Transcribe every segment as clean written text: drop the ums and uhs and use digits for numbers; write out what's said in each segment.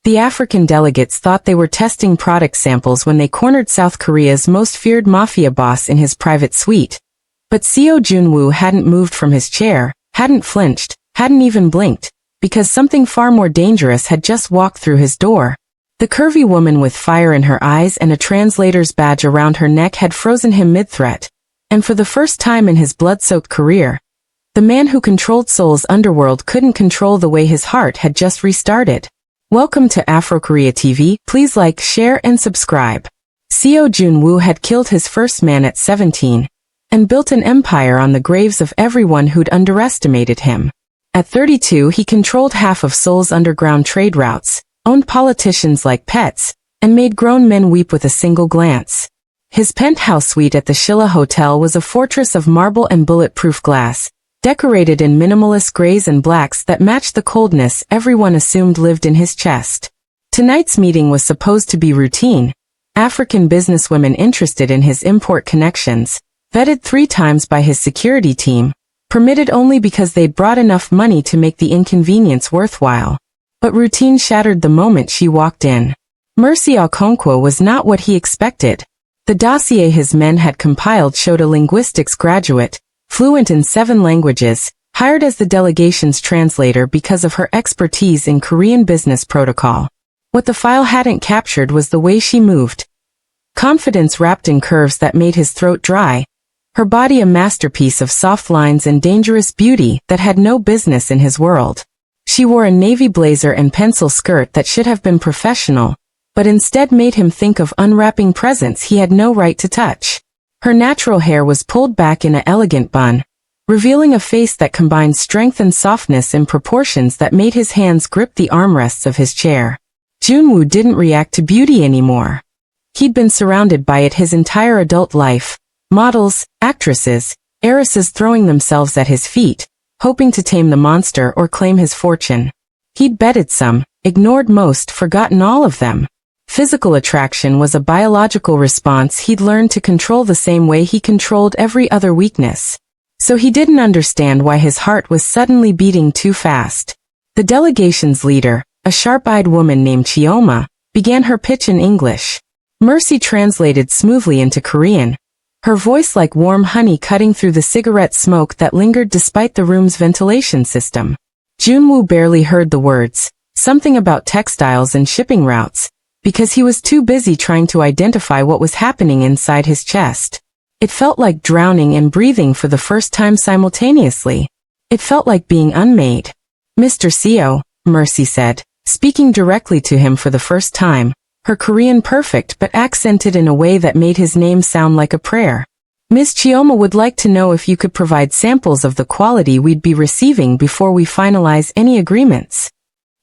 The African delegates thought they were testing product samples when they cornered South Korea's most feared mafia boss in his private suite. But Seo Junwoo hadn't moved from his chair, hadn't flinched, hadn't even blinked, because something far more dangerous had just walked through his door. The curvy woman with fire in her eyes and a translator's badge around her neck had frozen him mid-threat, and for the first time in his blood-soaked career, the man who controlled Seoul's underworld couldn't control the way his heart had just restarted. Welcome to Afrokorea TV, please like, share and subscribe. Seo Junwoo had killed his first man at 17, and built an empire on the graves of everyone who'd underestimated him. At 32 he controlled half of Seoul's underground trade routes, owned politicians like pets, and made grown men weep with a single glance. His penthouse suite at the Shilla Hotel was a fortress of marble and bulletproof glass, decorated in minimalist grays and blacks that matched the coldness everyone assumed lived in his chest. Tonight's meeting was supposed to be routine. African businesswomen interested in his import connections, vetted 3 times by his security team, permitted only because they'd brought enough money to make the inconvenience worthwhile. But routine shattered the moment she walked in. Mercy Okonkwo was not what he expected. The dossier his men had compiled showed a linguistics graduate, fluent in 7 languages, hired as the delegation's translator because of her expertise in Korean business protocol. What the file hadn't captured was the way she moved. Confidence wrapped in curves that made his throat dry. Her body a masterpiece of soft lines and dangerous beauty that had no business in his world. She wore a navy blazer and pencil skirt that should have been professional, but instead made him think of unwrapping presents he had no right to touch. Her natural hair was pulled back in an elegant bun, revealing a face that combined strength and softness in proportions that made his hands grip the armrests of his chair. Junwoo didn't react to beauty anymore. He'd been surrounded by it his entire adult life, models, actresses, heiresses throwing themselves at his feet, hoping to tame the monster or claim his fortune. He'd betted some, ignored most, forgotten all of them. Physical attraction was a biological response he'd learned to control the same way he controlled every other weakness. So he didn't understand why his heart was suddenly beating too fast. The delegation's leader, a sharp-eyed woman named Chioma, began her pitch in English. Mercy translated smoothly into Korean, her voice like warm honey cutting through the cigarette smoke that lingered despite the room's ventilation system. Junwoo barely heard the words, something about textiles and shipping routes, because he was too busy trying to identify what was happening inside his chest. It felt like drowning and breathing for the first time simultaneously. It felt like being unmade. Mr. Seo, Mercy said, speaking directly to him for the first time, her Korean perfect but accented in a way that made his name sound like a prayer. Ms. Chioma would like to know if you could provide samples of the quality we'd be receiving before we finalize any agreements.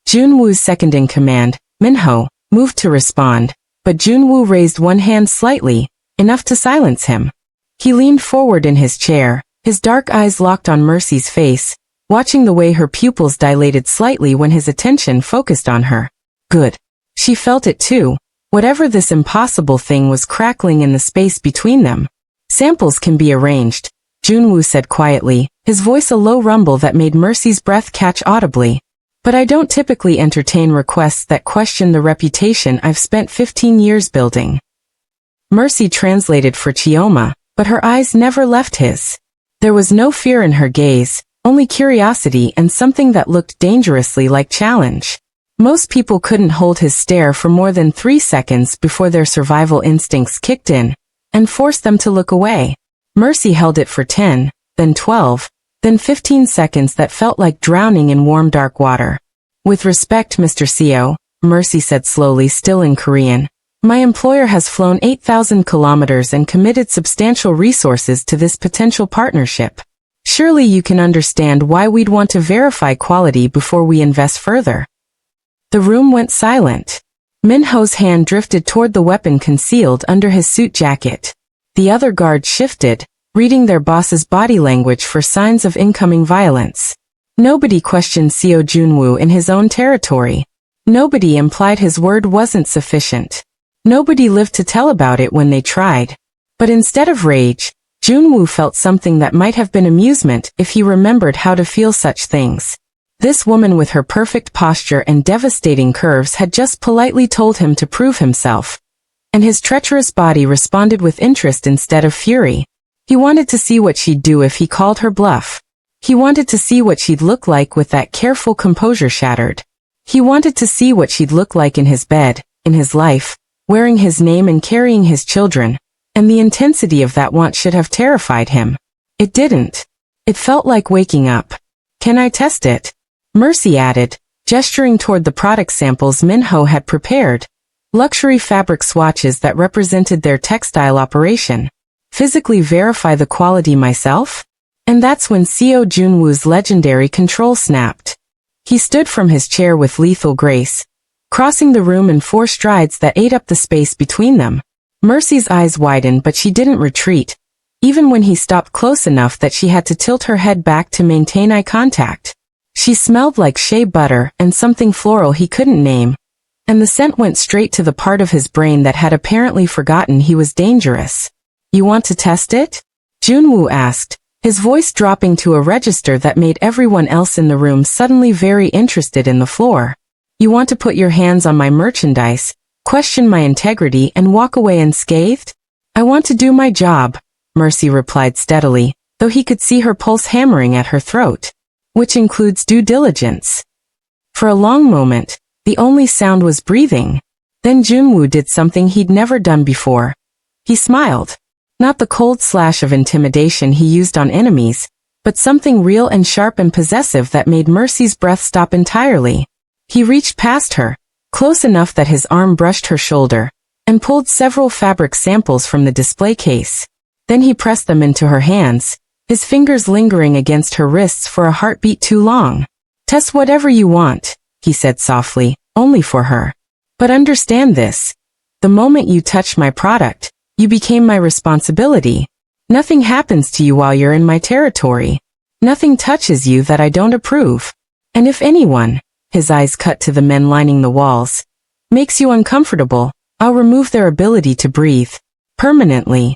Junwoo's second-in-command, Minho, moved to respond, but Junwoo raised one hand slightly, enough to silence him. He leaned forward in his chair, his dark eyes locked on Mercy's face, watching the way her pupils dilated slightly when his attention focused on her. Good. She felt it too. Whatever this impossible thing was crackling in the space between them. Samples can be arranged, Junwoo said quietly, his voice a low rumble that made Mercy's breath catch audibly. But I don't typically entertain requests that question the reputation I've spent 15 years building. Mercy translated for Chioma, but her eyes never left his. There was no fear in her gaze, only curiosity and something that looked dangerously like challenge. Most people couldn't hold his stare for more than 3 seconds before their survival instincts kicked in and forced them to look away. Mercy held it for 10, then 12, then 15 seconds that felt like drowning in warm dark water. With respect, Mr. Seo, Mercy said slowly, still in Korean, my employer has flown 8,000 kilometers and committed substantial resources to this potential partnership. Surely you can understand why we'd want to verify quality before we invest further. The room went silent. Minho's hand drifted toward the weapon concealed under his suit jacket. The other guards shifted, reading their boss's body language for signs of incoming violence. Nobody questioned Seo Junwoo in his own territory. Nobody implied his word wasn't sufficient. Nobody lived to tell about it when they tried. But instead of rage, Junwoo felt something that might have been amusement if he remembered how to feel such things. This woman with her perfect posture and devastating curves had just politely told him to prove himself. And his treacherous body responded with interest instead of fury. He wanted to see what she'd do if he called her bluff. He wanted to see what she'd look like with that careful composure shattered. He wanted to see what she'd look like in his bed, in his life, wearing his name and carrying his children, and the intensity of that want should have terrified him. It didn't. It felt like waking up. Can I test it? Mercy added, gesturing toward the product samples Minho had prepared. Luxury fabric swatches that represented their textile operation. Physically verify the quality myself? And that's when Seo Junwoo's legendary control snapped. He stood from his chair with lethal grace, crossing the room in 4 strides that ate up the space between them. Mercy's eyes widened, but she didn't retreat, even when he stopped close enough that she had to tilt her head back to maintain eye contact. She smelled like shea butter and something floral he couldn't name, and the scent went straight to the part of his brain that had apparently forgotten he was dangerous. You want to test it? Junwoo asked, his voice dropping to a register that made everyone else in the room suddenly very interested in the floor. You want to put your hands on my merchandise, question my integrity and walk away unscathed? I want to do my job, Mercy replied steadily, though he could see her pulse hammering at her throat. Which includes due diligence. For a long moment, the only sound was breathing. Then Junwoo did something he'd never done before. He smiled. Not the cold slash of intimidation he used on enemies, but something real and sharp and possessive that made Mercy's breath stop entirely. He reached past her, close enough that his arm brushed her shoulder, and pulled several fabric samples from the display case. Then he pressed them into her hands, his fingers lingering against her wrists for a heartbeat too long. Test whatever you want, he said softly, only for her. But understand this. The moment you touched my product, you became my responsibility. Nothing happens to you while you're in my territory. Nothing touches you that I don't approve. And if anyone, his eyes cut to the men lining the walls, makes you uncomfortable, I'll remove their ability to breathe. Permanently.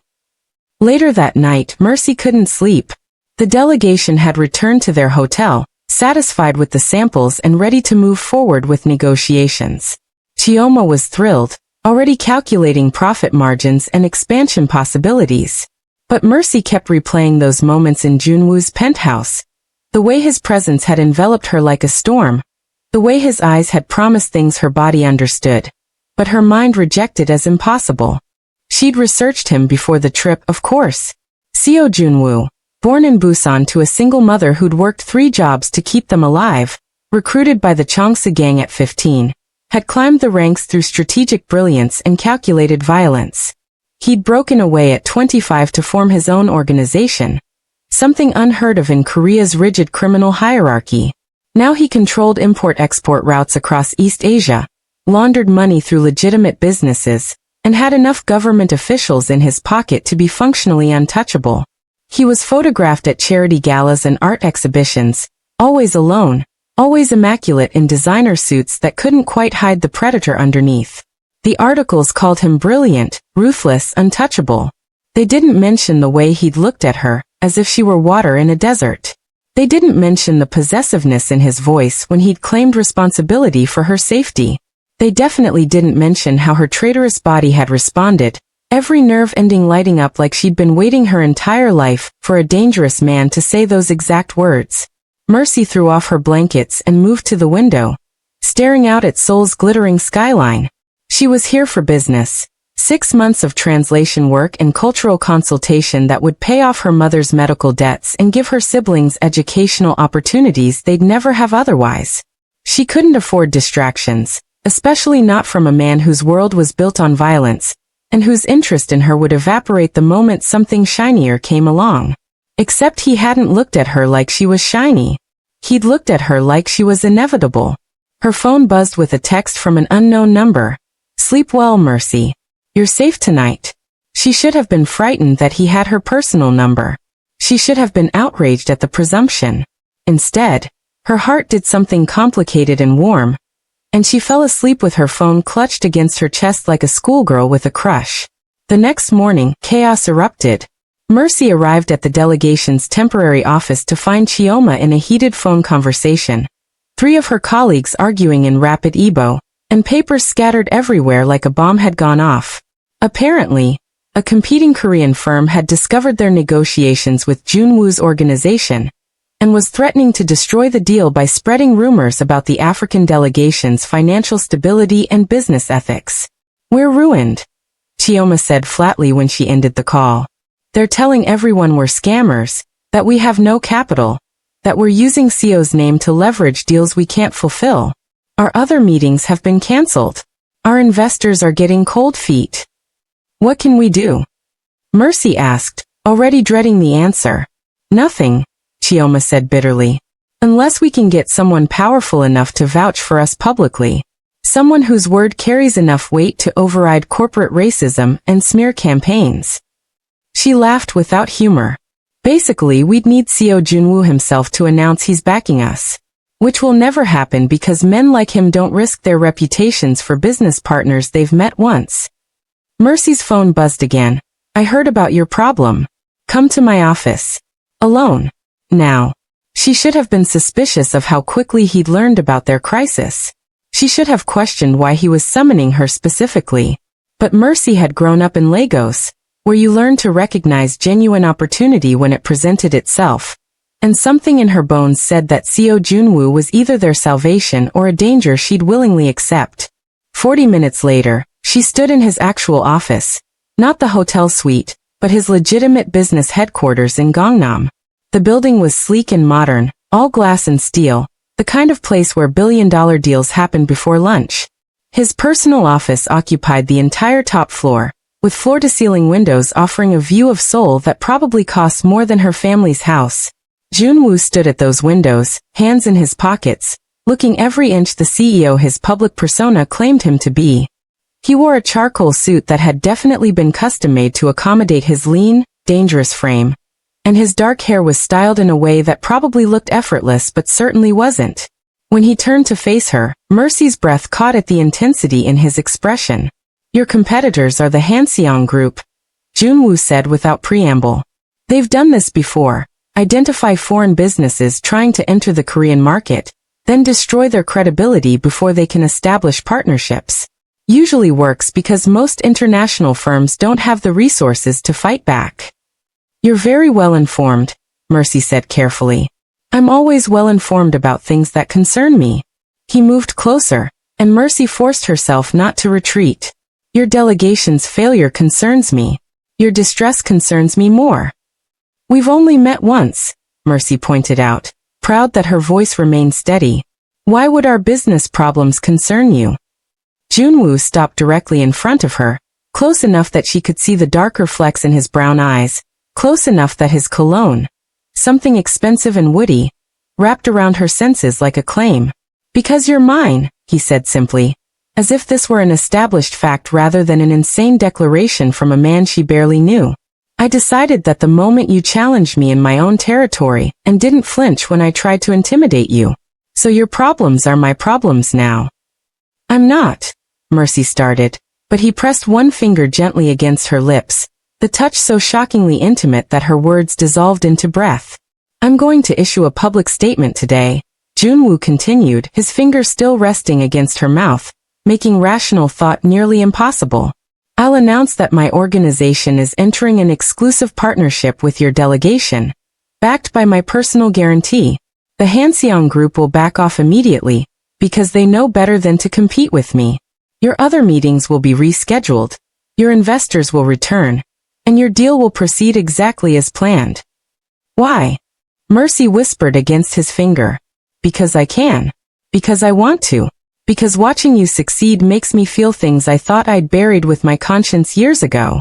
Later that night, Mercy couldn't sleep. The delegation had returned to their hotel, satisfied with the samples and ready to move forward with negotiations. Chioma was thrilled, already calculating profit margins and expansion possibilities. But Mercy kept replaying those moments in Junwoo's penthouse. The way his presence had enveloped her like a storm. The way his eyes had promised things her body understood. But her mind rejected as impossible. She'd researched him before the trip, of course. Seo Junwoo, born in Busan to a single mother who'd worked 3 jobs to keep them alive, recruited by the Changsa gang at 15, had climbed the ranks through strategic brilliance and calculated violence. He'd broken away at 25 to form his own organization, something unheard of in Korea's rigid criminal hierarchy. Now he controlled import-export routes across East Asia, laundered money through legitimate businesses, and had enough government officials in his pocket to be functionally untouchable. He was photographed at charity galas and art exhibitions, always alone, always immaculate in designer suits that couldn't quite hide the predator underneath. The articles called him brilliant, ruthless, untouchable. They didn't mention the way he'd looked at her, as if she were water in a desert. They didn't mention the possessiveness in his voice when he'd claimed responsibility for her safety. They definitely didn't mention how her traitorous body had responded, every nerve ending lighting up like she'd been waiting her entire life for a dangerous man to say those exact words. Mercy threw off her blankets and moved to the window, staring out at Seoul's glittering skyline. She was here for business. 6 months of translation work and cultural consultation that would pay off her mother's medical debts and give her siblings educational opportunities they'd never have otherwise. She couldn't afford distractions, especially not from a man whose world was built on violence, and whose interest in her would evaporate the moment something shinier came along. Except he hadn't looked at her like she was shiny. He'd looked at her like she was inevitable. Her phone buzzed with a text from an unknown number. Sleep well, Mercy. You're safe tonight. She should have been frightened that he had her personal number. She should have been outraged at the presumption. Instead, her heart did something complicated and warm, and she fell asleep with her phone clutched against her chest like a schoolgirl with a crush. The next morning, chaos erupted. Mercy arrived at the delegation's temporary office to find Chioma in a heated phone conversation, Three of her colleagues arguing in rapid ebo, and papers scattered everywhere like a bomb had gone off. Apparently, a competing Korean firm had discovered their negotiations with Junwoo's organization, and was threatening to destroy the deal by spreading rumors about the African delegation's financial stability and business ethics. "We're ruined," Chioma said flatly when she ended the call. "They're telling everyone we're scammers, that we have no capital, that we're using CEO's name to leverage deals we can't fulfill. Our other meetings have been cancelled. Our investors are getting cold feet. What can we do?" Mercy asked, already dreading the answer. "Nothing," Chioma said bitterly. "Unless we can get someone powerful enough to vouch for us publicly. Someone whose word carries enough weight to override corporate racism and smear campaigns." She laughed without humor. "Basically, we'd need CEO Junwoo himself to announce he's backing us. Which will never happen because men like him don't risk their reputations for business partners they've met once." Mercy's phone buzzed again. "I heard about your problem. Come to my office. Alone. Now." She should have been suspicious of how quickly he'd learned about their crisis. She should have questioned why he was summoning her specifically. But Mercy had grown up in Lagos, where you learn to recognize genuine opportunity when it presented itself. And something in her bones said that CEO Junwoo was either their salvation or a danger she'd willingly accept. 40 minutes later, she stood in his actual office, not the hotel suite, but his legitimate business headquarters in Gangnam. The building was sleek and modern, all glass and steel, the kind of place where billion-dollar deals happen before lunch. His personal office occupied the entire top floor, with floor-to-ceiling windows offering a view of Seoul that probably cost more than her family's house. Junwoo stood at those windows, hands in his pockets, looking every inch the CEO his public persona claimed him to be. He wore a charcoal suit that had definitely been custom-made to accommodate his lean, dangerous frame, and his dark hair was styled in a way that probably looked effortless but certainly wasn't. When he turned to face her, Mercy's breath caught at the intensity in his expression. "Your competitors are the Hanseong Group," Junwoo said without preamble. "They've done this before. Identify foreign businesses trying to enter the Korean market, then destroy their credibility before they can establish partnerships. Usually works because most international firms don't have the resources to fight back." "You're very well informed," Mercy said carefully. "I'm always well informed about things that concern me." He moved closer, and Mercy forced herself not to retreat. "Your delegation's failure concerns me. Your distress concerns me more." "We've only met once," Mercy pointed out, proud that her voice remained steady. "Why would our business problems concern you?" Junwoo stopped directly in front of her, close enough that she could see the darker flecks in his brown eyes, close enough that his cologne, something expensive and woody, wrapped around her senses like a claim. "Because you're mine," he said simply, as if this were an established fact rather than an insane declaration from a man she barely knew. "I decided that the moment you challenged me in my own territory and didn't flinch when I tried to intimidate you. So your problems are my problems now." "I'm not," Mercy started, but he pressed one finger gently against her lips, the touch so shockingly intimate that her words dissolved into breath. "I'm going to issue a public statement today," Junwoo continued, his finger still resting against her mouth, making rational thought nearly impossible. "I'll announce that my organization is entering an exclusive partnership with your delegation, backed by my personal guarantee. The Hanseong Group will back off immediately, because they know better than to compete with me. Your other meetings will be rescheduled, your investors will return, and your deal will proceed exactly as planned." "Why?" Mercy whispered against his finger. "Because I can. Because I want to. Because watching you succeed makes me feel things I thought I'd buried with my conscience years ago."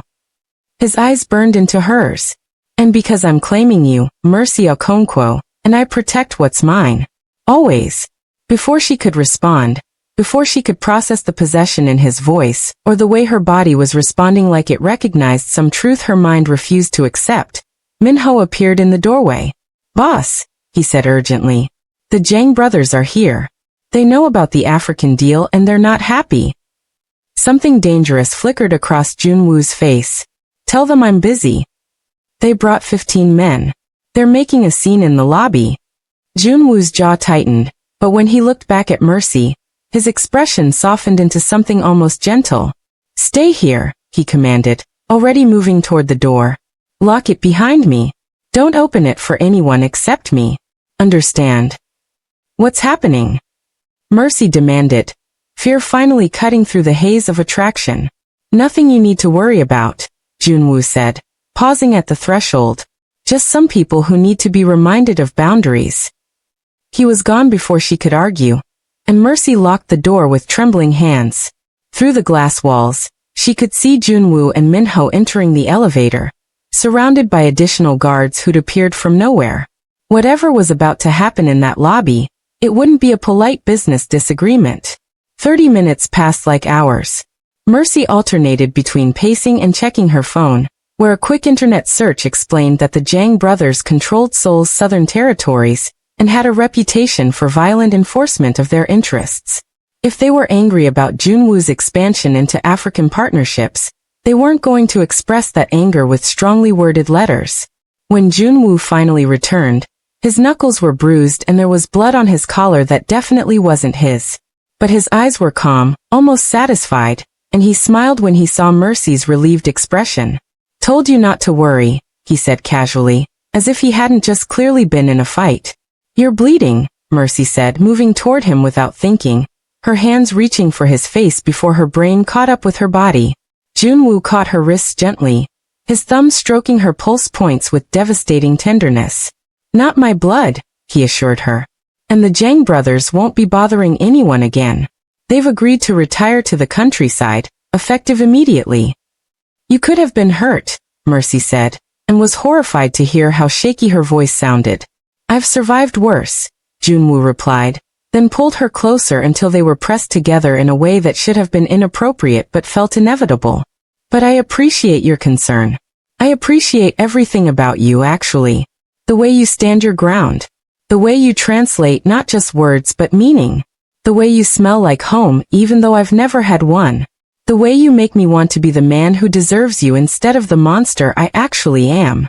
His eyes burned into hers. "And because I'm claiming you, Mercy Okonkwo, and I protect what's mine. Always." Before she could respond, before she could process the possession in his voice, or the way her body was responding like it recognized some truth her mind refused to accept, Minho appeared in the doorway. "Boss," he said urgently, "the Jang brothers are here. They know about the African deal and they're not happy." Something dangerous flickered across Junwoo's face. "Tell them I'm busy. They brought 15 men. They're making a scene in the lobby." Junwoo's jaw tightened, But when he looked back at Mercy, his expression softened into something almost gentle. "Stay here," he commanded, already moving toward the door. "Lock it behind me. Don't open it for anyone except me. Understand?" "What's happening?" Mercy demanded, fear finally cutting through the haze of attraction. "Nothing you need to worry about," Junwoo said, pausing at the threshold. "Just some people who need to be reminded of boundaries." He was gone before she could argue, and Mercy locked the door with trembling hands. Through the glass walls, she could see Junwoo and Minho entering the elevator, surrounded by additional guards who'd appeared from nowhere. Whatever was about to happen in that lobby, it wouldn't be a polite business disagreement. 30 minutes passed like hours. Mercy alternated between pacing and checking her phone, where a quick internet search explained that the Jang brothers controlled Seoul's southern territories and had a reputation for violent enforcement of their interests. If they were angry about Junwoo's expansion into African partnerships, they weren't going to express that anger with strongly worded letters. When Junwoo finally returned, his knuckles were bruised and there was blood on his collar that definitely wasn't his. But his eyes were calm, almost satisfied, and he smiled when he saw Mercy's relieved expression. "Told you not to worry," he said casually, as if he hadn't just clearly been in a fight. "You're bleeding," Mercy said, moving toward him without thinking, her hands reaching for his face before her brain caught up with her body. Junwoo caught her wrists gently, his thumb stroking her pulse points with devastating tenderness. "Not my blood," he assured her. "And the Jang brothers won't be bothering anyone again. They've agreed to retire to the countryside, effective immediately." "You could have been hurt," Mercy said, and was horrified to hear how shaky her voice sounded. "I've survived worse," Junwoo replied, then pulled her closer until they were pressed together in a way that should have been inappropriate but felt inevitable. "But I appreciate your concern. I appreciate everything about you, actually. The way you stand your ground. The way you translate not just words but meaning. The way you smell like home even though I've never had one. The way you make me want to be the man who deserves you instead of the monster I actually am."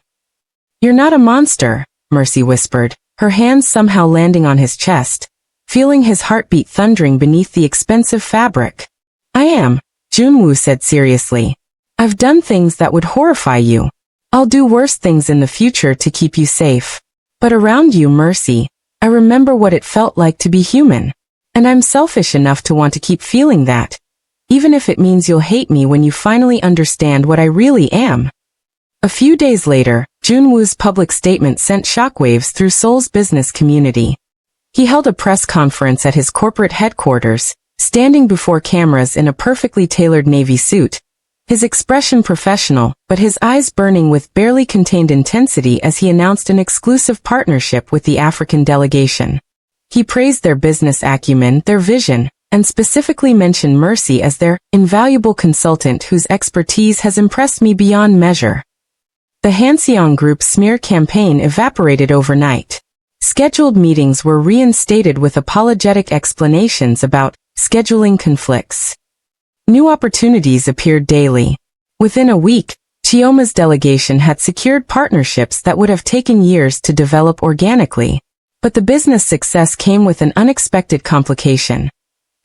"You're not a monster," Mercy whispered, her hands somehow landing on his chest, feeling his heartbeat thundering beneath the expensive fabric. "I am," Junwoo said seriously. "I've done things that would horrify you. I'll do worse things in the future to keep you safe. But around you, Mercy, I remember what it felt like to be human. And I'm selfish enough to want to keep feeling that, even if it means you'll hate me when you finally understand what I really am." A few days later, Junwoo's public statement sent shockwaves through Seoul's business community. He held a press conference at his corporate headquarters, standing before cameras in a perfectly tailored navy suit, his expression professional, but his eyes burning with barely contained intensity as he announced an exclusive partnership with the African delegation. He praised their business acumen, their vision, and specifically mentioned Mercy as their invaluable consultant whose expertise has impressed me beyond measure. The Hanseong Group's smear campaign evaporated overnight. Scheduled meetings were reinstated with apologetic explanations about scheduling conflicts. New opportunities appeared daily. Within a week, Chioma's delegation had secured partnerships that would have taken years to develop organically. But the business success came with an unexpected complication.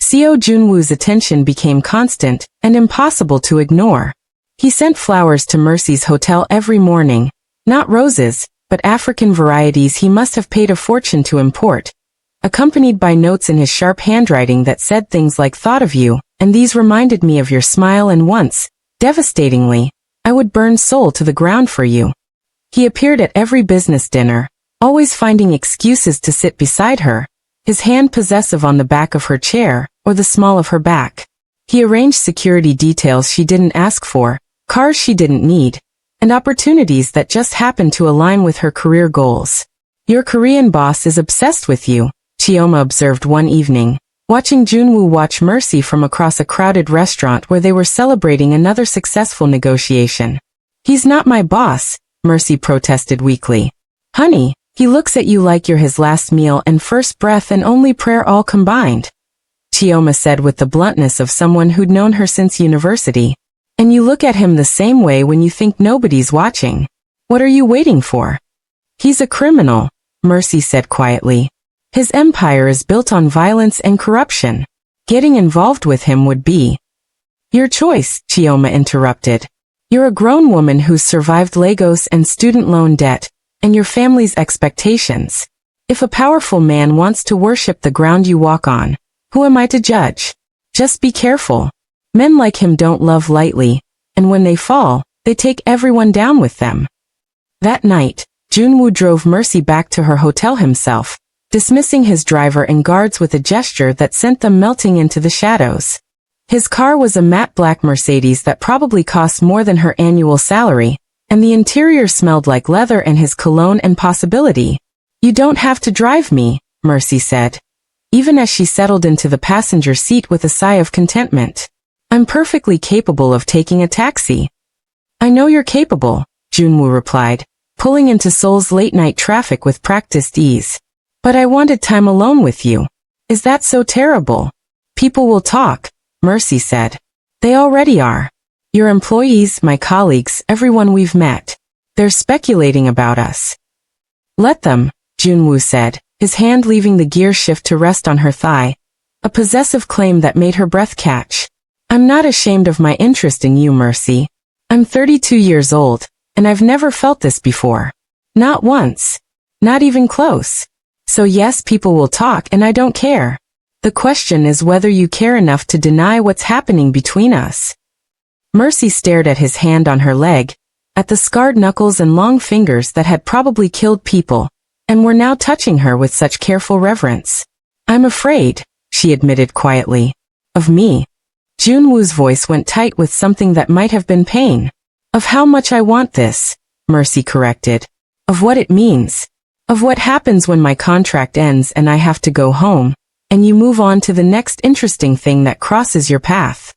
Seo Junwoo's attention became constant and impossible to ignore. He sent flowers to Mercy's hotel every morning, not roses, but African varieties he must have paid a fortune to import, accompanied by notes in his sharp handwriting that said things like "thought of you," and "these reminded me of your smile," and once, devastatingly, "I would burn Seoul to the ground for you." He appeared at every business dinner, always finding excuses to sit beside her, his hand possessive on the back of her chair or the small of her back. He arranged security details she didn't ask for, cars she didn't need, and opportunities that just happened to align with her career goals. "Your Korean boss is obsessed with you," Chioma observed one evening, watching Junwoo watch Mercy from across a crowded restaurant where they were celebrating another successful negotiation. "He's not my boss," Mercy protested weakly. "Honey, he looks at you like you're his last meal and first breath and only prayer all combined," Chioma said with the bluntness of someone who'd known her since university. "And you look at him the same way when you think nobody's watching. What are you waiting for?" "He's a criminal," Mercy said quietly. His empire is built on violence and corruption. Getting involved with him would be your choice, Chioma interrupted. You're a grown woman who's survived Lagos and student loan debt, and your family's expectations. If a powerful man wants to worship the ground you walk on, who am I to judge? Just be careful. Men like him don't love lightly, and when they fall, they take everyone down with them. That night, Junwoo drove Mercy back to her hotel himself, dismissing his driver and guards with a gesture that sent them melting into the shadows. His car was a matte black Mercedes that probably cost more than her annual salary, and the interior smelled like leather and his cologne and possibility. You don't have to drive me, Mercy said, even as she settled into the passenger seat with a sigh of contentment. I'm perfectly capable of taking a taxi. I know you're capable, Junwoo replied, pulling into Seoul's late-night traffic with practiced ease. But I wanted time alone with you. Is that so terrible? People will talk, Mercy said. They already are. Your employees, my colleagues, everyone we've met. They're speculating about us. Let them, Junwoo said, his hand leaving the gear shift to rest on her thigh, a possessive claim that made her breath catch. I'm not ashamed of my interest in you, Mercy. I'm 32 years old, and I've never felt this before. Not once. Not even close. So yes, people will talk and I don't care. The question is whether you care enough to deny what's happening between us. Mercy stared at his hand on her leg, at the scarred knuckles and long fingers that had probably killed people, and were now touching her with such careful reverence. I'm afraid, she admitted quietly. Of me. Junwoo's voice went tight with something that might have been pain. Of how much I want this, Mercy corrected. Of what it means. Of what happens when my contract ends and I have to go home, and you move on to the next interesting thing that crosses your path.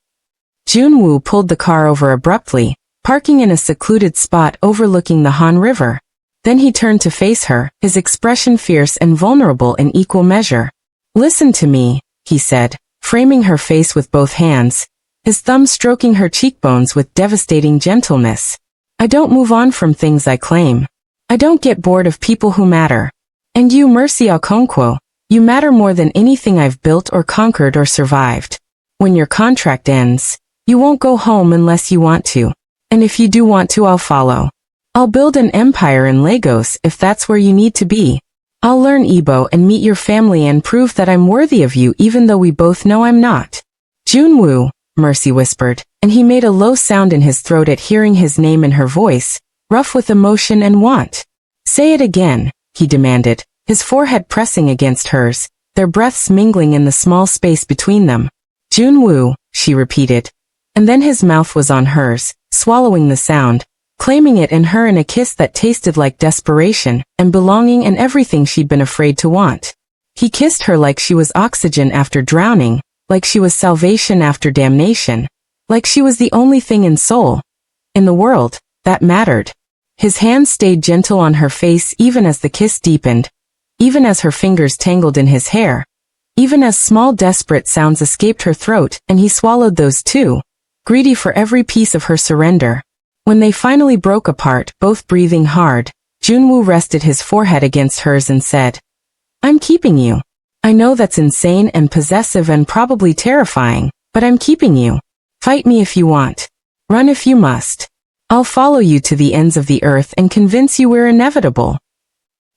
Junwoo pulled the car over abruptly, parking in a secluded spot overlooking the Han River. Then he turned to face her, his expression fierce and vulnerable in equal measure. Listen to me, he said, framing her face with both hands, his thumb stroking her cheekbones with devastating gentleness. I don't move on from things I claim. I don't get bored of people who matter. And you, Mercy Okonkwo, you matter more than anything I've built or conquered or survived. When your contract ends, you won't go home unless you want to. And if you do want to, I'll follow. I'll build an empire in Lagos if that's where you need to be. I'll learn Igbo and meet your family and prove that I'm worthy of you even though we both know I'm not. Junwoo, Mercy whispered, and he made a low sound in his throat at hearing his name in her voice, rough with emotion and want. Say it again, he demanded, his forehead pressing against hers, their breaths mingling in the small space between them. Junwoo, she repeated. And then his mouth was on hers, swallowing the sound, claiming it in her in a kiss that tasted like desperation and belonging and everything she'd been afraid to want. He kissed her like she was oxygen after drowning, like she was salvation after damnation, like she was the only thing in Seoul, in the world, that mattered. His hand stayed gentle on her face even as the kiss deepened, even as her fingers tangled in his hair, even as small desperate sounds escaped her throat and he swallowed those too, greedy for every piece of her surrender. When they finally broke apart, both breathing hard, Junwoo rested his forehead against hers and said, I'm keeping you. I know that's insane and possessive and probably terrifying, but I'm keeping you. Fight me if you want. Run if you must. I'll follow you to the ends of the earth and convince you we're inevitable.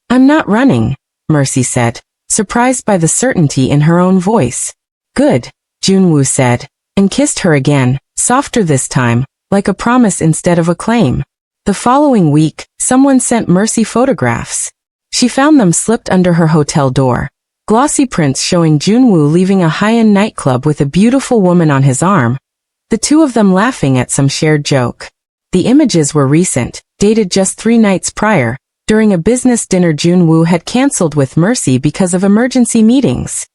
I'm not running, Mercy said, surprised by the certainty in her own voice. Good, Junwoo said, and kissed her again, softer this time, like a promise instead of a claim. The following week, someone sent Mercy photographs. She found them slipped under her hotel door. Glossy prints showing Junwoo leaving a high-end nightclub with a beautiful woman on his arm, the two of them laughing at some shared joke. The images were recent, dated just 3 nights prior, during a business dinner Junwoo had canceled with Mercy because of emergency meetings.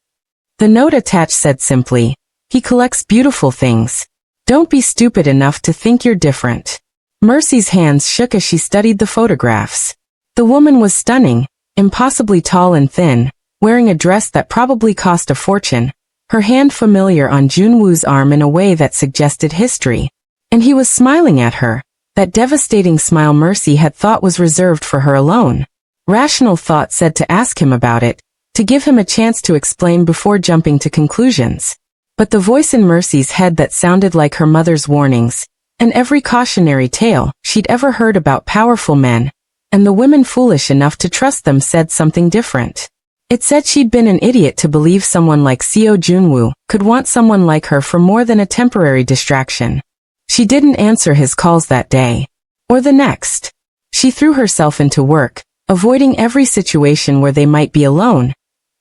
The note attached said simply, he collects beautiful things. Don't be stupid enough to think you're different. Mercy's hands shook as she studied the photographs. The woman was stunning, impossibly tall and thin, wearing a dress that probably cost a fortune, her hand familiar on Junwoo's arm in a way that suggested history. And he was smiling at her, that devastating smile Mercy had thought was reserved for her alone. Rational thought said to ask him about it, to give him a chance to explain before jumping to conclusions. But the voice in Mercy's head that sounded like her mother's warnings, and every cautionary tale she'd ever heard about powerful men, and the women foolish enough to trust them, said something different. It said she'd been an idiot to believe someone like Seo Junwoo could want someone like her for more than a temporary distraction. She didn't answer his calls that day, or the next. She threw herself into work, avoiding every situation where they might be alone,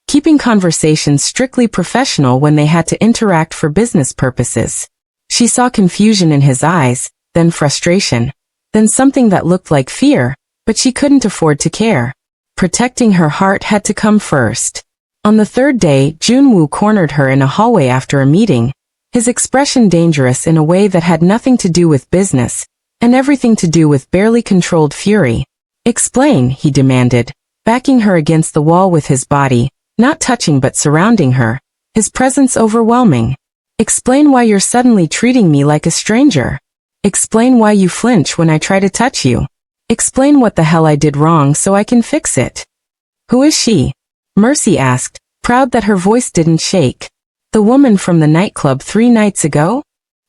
keeping conversations strictly professional when they had to interact for business purposes. She saw confusion in his eyes, then frustration, then something that looked like fear, but she couldn't afford to care. Protecting her heart had to come first. On the third day, Junwoo cornered her in a hallway after a meeting, his expression dangerous in a way that had nothing to do with business, and everything to do with barely controlled fury. "Explain," he demanded, backing her against the wall with his body, not touching but surrounding her, his presence overwhelming. "Explain why you're suddenly treating me like a stranger. Explain why you flinch when I try to touch you. Explain what the hell I did wrong so I can fix it." "Who is she?" Mercy asked, proud that her voice didn't shake. "The woman from the nightclub 3 nights ago?"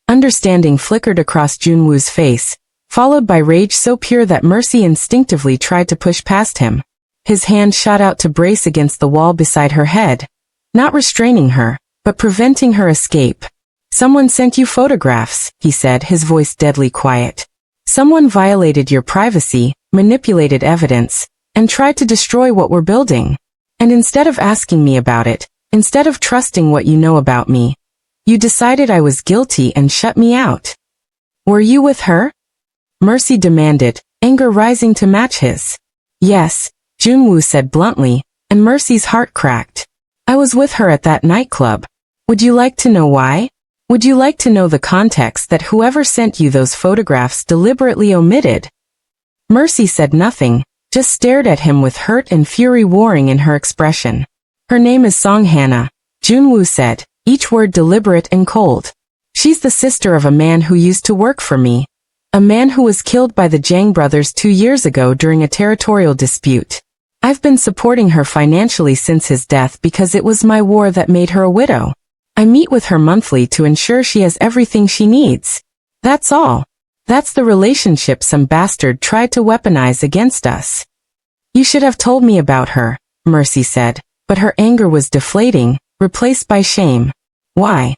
Understanding flickered across Junwoo's face, followed by rage so pure that Mercy instinctively tried to push past him. His hand shot out to brace against the wall beside her head, not restraining her, but preventing her escape. "Someone sent you photographs," he said, his voice deadly quiet. "Someone violated your privacy, manipulated evidence, and tried to destroy what we're building. And instead of asking me about it, instead of trusting what you know about me, you decided I was guilty and shut me out. Were you with her?" Mercy demanded, anger rising to match his. "Yes," Junwoo said bluntly, and Mercy's heart cracked. "I was with her at that nightclub. Would you like to know why? Would you like to know the context that whoever sent you those photographs deliberately omitted?" Mercy said nothing, just stared at him with hurt and fury warring in her expression. "Her name is Song Hana," Junwoo said, each word deliberate and cold. "She's the sister of a man who used to work for me. A man who was killed by the Jang brothers 2 years ago during a territorial dispute. I've been supporting her financially since his death because it was my war that made her a widow. I meet with her monthly to ensure she has everything she needs. That's all. That's the relationship some bastard tried to weaponize against us." "You should have told me about her," Mercy said, but her anger was deflating, replaced by shame. "Why?"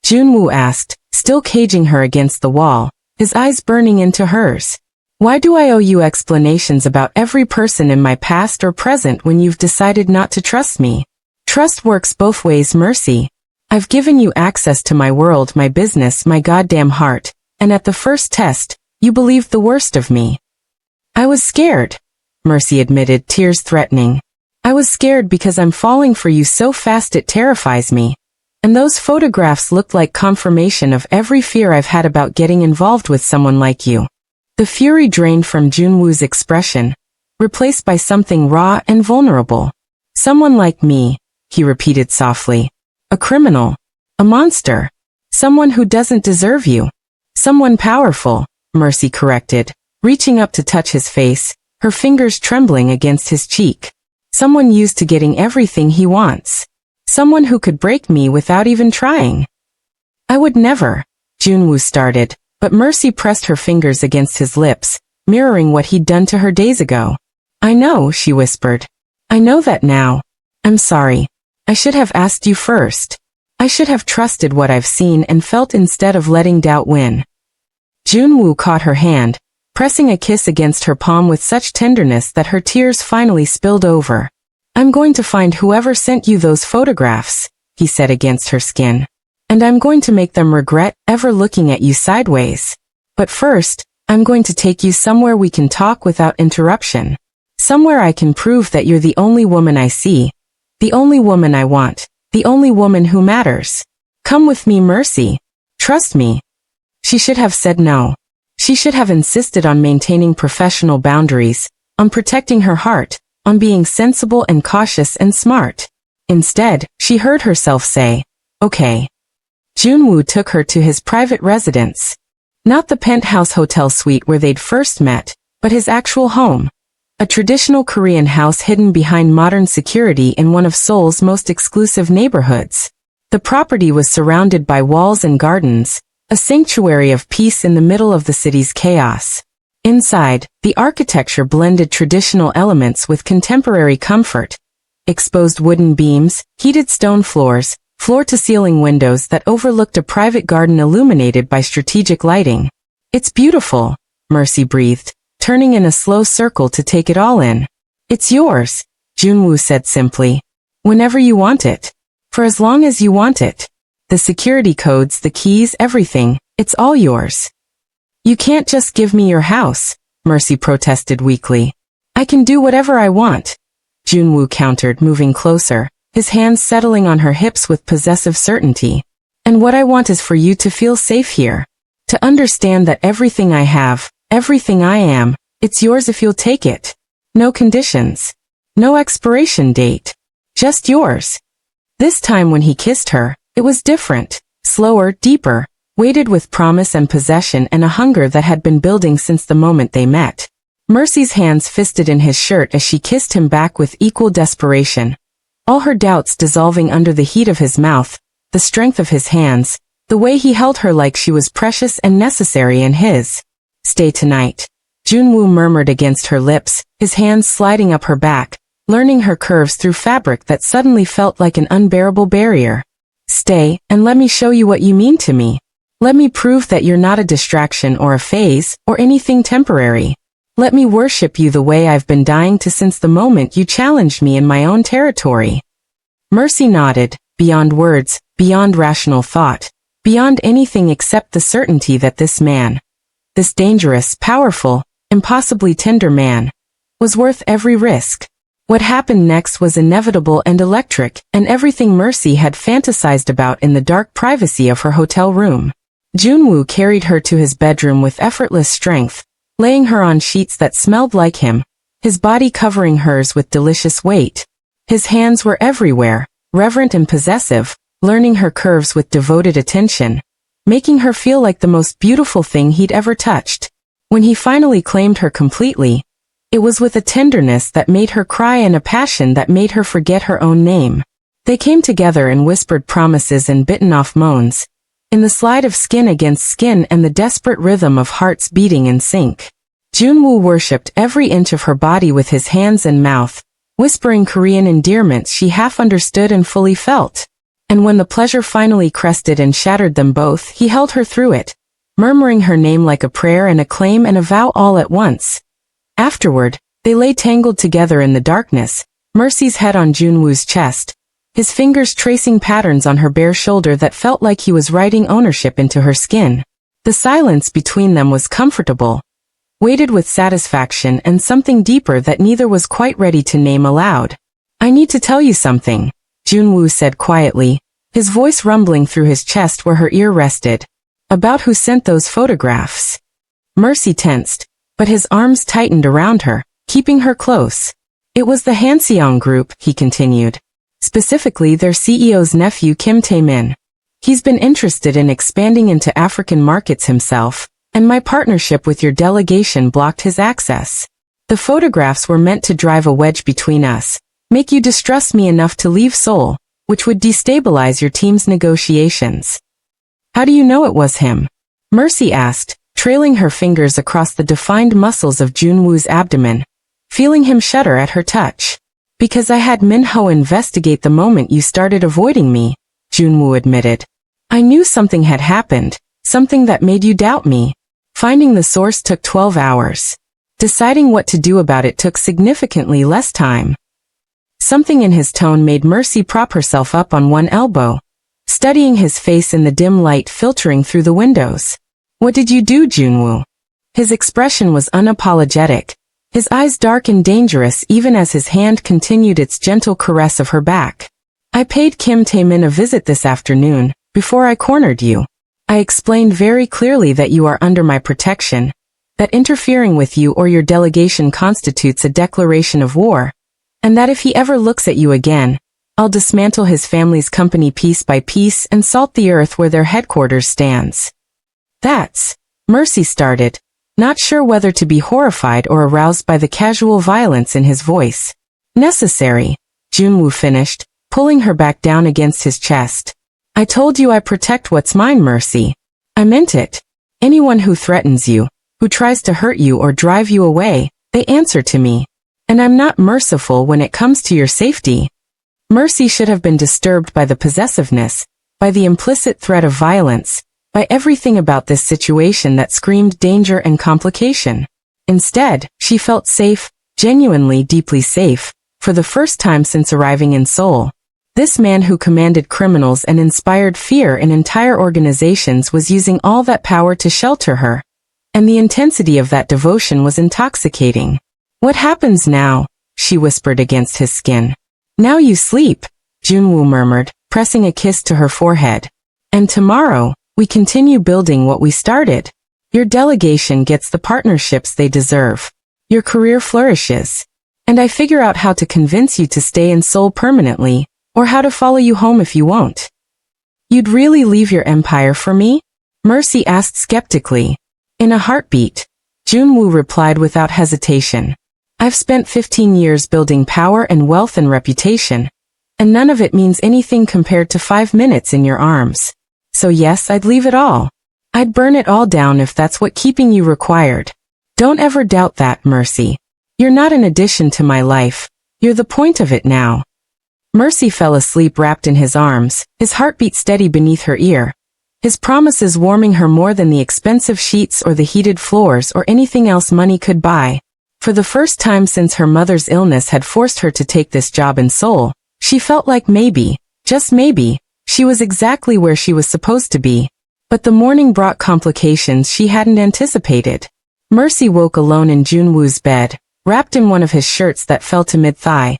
Junwoo asked, still caging her against the wall, his eyes burning into hers. "Why do I owe you explanations about every person in my past or present when you've decided not to trust me? Trust works both ways, Mercy. I've given you access to my world, my business, my goddamn heart, and at the first test, you believed the worst of me." "I was scared," Mercy admitted, tears threatening. "I was scared because I'm falling for you so fast it terrifies me. And those photographs looked like confirmation of every fear I've had about getting involved with someone like you." The fury drained from Junwoo's expression, replaced by something raw and vulnerable. "Someone like me," he repeated softly. "A criminal. A monster. Someone who doesn't deserve you. Someone powerful," Mercy corrected, reaching up to touch his face, her fingers trembling against his cheek. "Someone used to getting everything he wants. Someone who could break me without even trying." "I would never," Junwoo started, but Mercy pressed her fingers against his lips, mirroring what he'd done to her days ago. "I know," she whispered. "I know that now. I'm sorry. I should have asked you first. I should have trusted what I've seen and felt instead of letting doubt win." Junwoo caught her hand, pressing a kiss against her palm with such tenderness that her tears finally spilled over. "I'm going to find whoever sent you those photographs," he said against her skin. "And I'm going to make them regret ever looking at you sideways. But first, I'm going to take you somewhere we can talk without interruption. Somewhere I can prove that you're the only woman I see, the only woman I want, the only woman who matters. Come with me, Mercy. Trust me." She should have said no. She should have insisted on maintaining professional boundaries, on protecting her heart, on being sensible and cautious and smart. Instead, she heard herself say, "Okay." Junwoo took her to his private residence. Not the penthouse hotel suite where they'd first met, but his actual home. A traditional Korean house hidden behind modern security in one of Seoul's most exclusive neighborhoods. The property was surrounded by walls and gardens, a sanctuary of peace in the middle of the city's chaos. Inside, the architecture blended traditional elements with contemporary comfort. Exposed wooden beams, heated stone floors, floor-to-ceiling windows that overlooked a private garden illuminated by strategic lighting. "It's beautiful," Mercy breathed, turning in a slow circle to take it all in. "It's yours," Junwoo said simply. "Whenever you want it. For as long as you want it. The security codes, the keys, everything, it's all yours." "You can't just give me your house," Mercy protested weakly. "I can do whatever I want," Junwoo countered, moving closer, his hands settling on her hips with possessive certainty. "And what I want is for you to feel safe here. To understand that everything I have, everything I am, it's yours if you'll take it. No conditions. No expiration date. Just yours." This time when he kissed her, it was different, slower, deeper, weighted with promise and possession and a hunger that had been building since the moment they met. Mercy's hands fisted in his shirt as she kissed him back with equal desperation. All her doubts dissolving under the heat of his mouth, the strength of his hands, the way he held her like she was precious and necessary in his. "Stay tonight," Junwoo murmured against her lips, his hands sliding up her back, learning her curves through fabric that suddenly felt like an unbearable barrier. "Stay, and let me show you what you mean to me. Let me prove that you're not a distraction or a phase, or anything temporary. Let me worship you the way I've been dying to since the moment you challenged me in my own territory." Mercy nodded, beyond words, beyond rational thought, beyond anything except the certainty that this man, this dangerous, powerful, impossibly tender man, was worth every risk. What happened next was inevitable and electric, and everything Mercy had fantasized about in the dark privacy of her hotel room. Junwoo carried her to his bedroom with effortless strength, laying her on sheets that smelled like him, his body covering hers with delicious weight. His hands were everywhere, reverent and possessive, learning her curves with devoted attention, making her feel like the most beautiful thing he'd ever touched. When he finally claimed her completely, it was with a tenderness that made her cry and a passion that made her forget her own name. They came together in whispered promises and bitten-off moans, in the slide of skin against skin and the desperate rhythm of hearts beating in sync. Junwoo worshipped every inch of her body with his hands and mouth, whispering Korean endearments she half understood and fully felt. And when the pleasure finally crested and shattered them both, he held her through it, murmuring her name like a prayer and a claim and a vow all at once. Afterward, they lay tangled together in the darkness, Mercy's head on Junwoo's chest, his fingers tracing patterns on her bare shoulder that felt like he was writing ownership into her skin. The silence between them was comfortable, weighted with satisfaction and something deeper that neither was quite ready to name aloud. "I need to tell you something," Junwoo said quietly, his voice rumbling through his chest where her ear rested. "About who sent those photographs." Mercy tensed, but his arms tightened around her, keeping her close. "It was the Hanseong Group," he continued. "Specifically their CEO's nephew Kim Tae-min. He's been interested in expanding into African markets himself, and my partnership with your delegation blocked his access. The photographs were meant to drive a wedge between us, make you distrust me enough to leave Seoul, which would destabilize your team's negotiations." "How do you know it was him?" Mercy asked, trailing her fingers across the defined muscles of Junwoo's abdomen, feeling him shudder at her touch. "Because I had Minho investigate the moment you started avoiding me," Junwoo admitted. "I knew something had happened, something that made you doubt me. Finding the source took 12 hours. Deciding what to do about it took significantly less time." Something in his tone made Mercy prop herself up on one elbow, studying his face in the dim light filtering through the windows. "What did you do, Junwoo?" His expression was unapologetic, his eyes dark and dangerous even as his hand continued its gentle caress of her back. "I paid Kim Tae-min a visit this afternoon, before I cornered you. I explained very clearly that you are under my protection, that interfering with you or your delegation constitutes a declaration of war, and that if he ever looks at you again, I'll dismantle his family's company piece by piece and salt the earth where their headquarters stands." "That's..." Mercy started, not sure whether to be horrified or aroused by the casual violence in his voice. Necessary, Junwoo finished, pulling her back down against his chest. I told you I protect what's mine, Mercy. I meant it. Anyone who threatens you, who tries to hurt you or drive you away, they answer to me. And I'm not merciful when it comes to your safety. Mercy should have been disturbed by the possessiveness, by the implicit threat of violence, by everything about this situation that screamed danger and complication. Instead, she felt safe, genuinely deeply safe, for the first time since arriving in Seoul. This man who commanded criminals and inspired fear in entire organizations was using all that power to shelter her. And the intensity of that devotion was intoxicating. What happens now? She whispered against his skin. Now you sleep, Junwoo murmured, pressing a kiss to her forehead. And tomorrow, we continue building what we started. Your delegation gets the partnerships they deserve. Your career flourishes. And I figure out how to convince you to stay in Seoul permanently, or how to follow you home if you won't. You'd really leave your empire for me? Mercy asked skeptically. In a heartbeat, Junwoo replied without hesitation. I've spent 15 years building power and wealth and reputation, and none of it means anything compared to 5 minutes in your arms. So yes, I'd leave it all. I'd burn it all down if that's what keeping you required. Don't ever doubt that, Mercy. You're not an addition to my life. You're the point of it now. Mercy fell asleep wrapped in his arms, his heartbeat steady beneath her ear. His promises warming her more than the expensive sheets or the heated floors or anything else money could buy. For the first time since her mother's illness had forced her to take this job in Seoul, she felt like maybe, just maybe, she was exactly where she was supposed to be. But the morning brought complications she hadn't anticipated. Mercy woke alone in Junwoo's bed, wrapped in one of his shirts that fell to mid-thigh,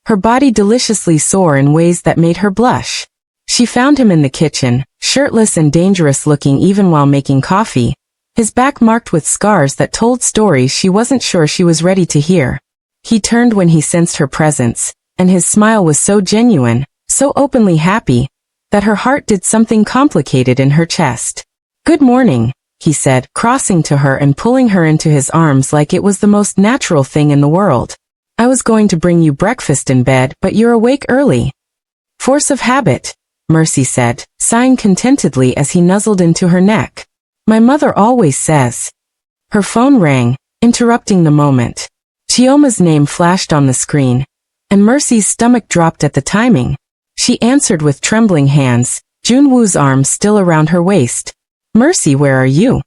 her body deliciously sore in ways that made her blush. She found him in the kitchen, shirtless and dangerous looking even while making coffee, his back marked with scars that told stories she wasn't sure she was ready to hear. He turned when he sensed her presence, and his smile was so genuine, so openly happy, that her heart did something complicated in her chest. Good morning, he said, crossing to her and pulling her into his arms like it was the most natural thing in the world. I was going to bring you breakfast in bed, but you're awake early. Force of habit, Mercy said, sighing contentedly as he nuzzled into her neck. My mother always says. Her phone rang, interrupting the moment. Chioma's name flashed on the screen, and Mercy's stomach dropped at the timing. She answered with trembling hands, Junwoo's arms still around her waist. Mercy, where are you?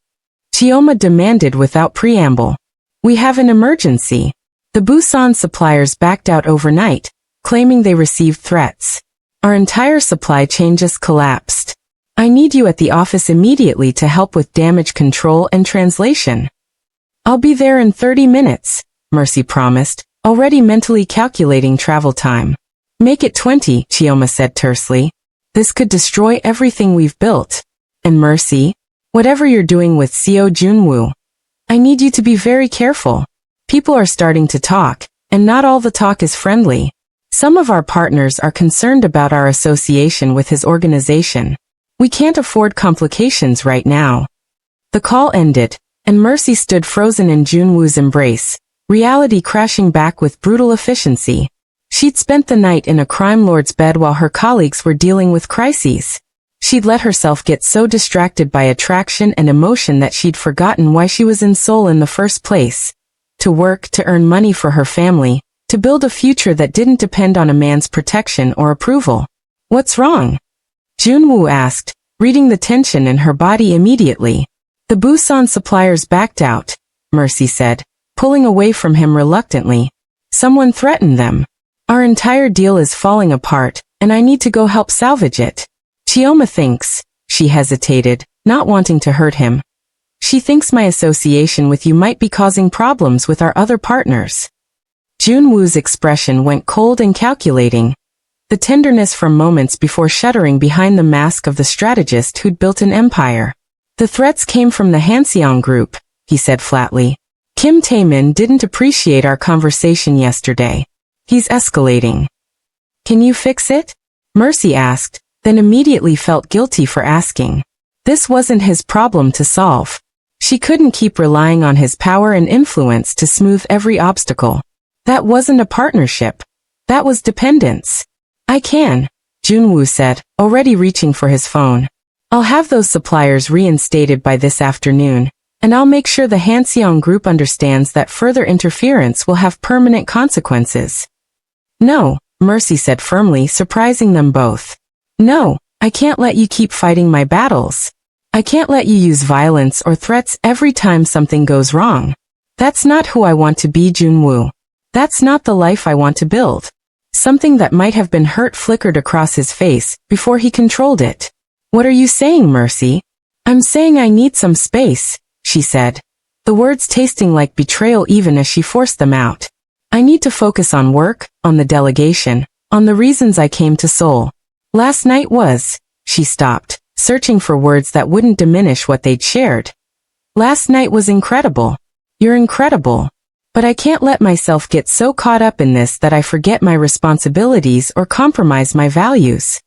Chioma demanded without preamble. We have an emergency. The Busan suppliers backed out overnight, claiming they received threats. Our entire supply chain just collapsed. I need you at the office immediately to help with damage control and translation. I'll be there in 30 minutes, Mercy promised, already mentally calculating travel time. Make it 20, Chioma said tersely. This could destroy everything we've built. And Mercy, whatever you're doing with Seo Junwoo, I need you to be very careful. People are starting to talk, and not all the talk is friendly. Some of our partners are concerned about our association with his organization. We can't afford complications right now. The call ended, and Mercy stood frozen in Junwoo's embrace, reality crashing back with brutal efficiency. She'd spent the night in a crime lord's bed while her colleagues were dealing with crises. She'd let herself get so distracted by attraction and emotion that she'd forgotten why she was in Seoul in the first place. To work, to earn money for her family, to build a future that didn't depend on a man's protection or approval. What's wrong? Junwoo asked, reading the tension in her body immediately. The Busan suppliers backed out, Mercy said, pulling away from him reluctantly. Someone threatened them. Our entire deal is falling apart, and I need to go help salvage it. Chioma thinks, she hesitated, not wanting to hurt him. She thinks my association with you might be causing problems with our other partners. Junwoo's expression went cold and calculating, the tenderness from moments before shuddering behind the mask of the strategist who'd built an empire. The threats came from the Hanseong group, he said flatly. Kim Taemin didn't appreciate our conversation yesterday. He's escalating. Can you fix it? Mercy asked, then immediately felt guilty for asking. This wasn't his problem to solve. She couldn't keep relying on his power and influence to smooth every obstacle. That wasn't a partnership. That was dependence. I can, Junwoo said, already reaching for his phone. I'll have those suppliers reinstated by this afternoon, and I'll make sure the Hanseong Group understands that further interference will have permanent consequences. No, Mercy said firmly, surprising them both. No, I can't let you keep fighting my battles. I can't let you use violence or threats every time something goes wrong. That's not who I want to be, Junwoo. That's not the life I want to build. Something that might have been hurt flickered across his face before he controlled it. What are you saying, Mercy? I'm saying I need some space, she said, the words tasting like betrayal even as she forced them out. I need to focus on work, on the delegation, on the reasons I came to Seoul. Last night was, she stopped, searching for words that wouldn't diminish what they'd shared. Last night was incredible. You're incredible. But I can't let myself get so caught up in this that I forget my responsibilities or compromise my values.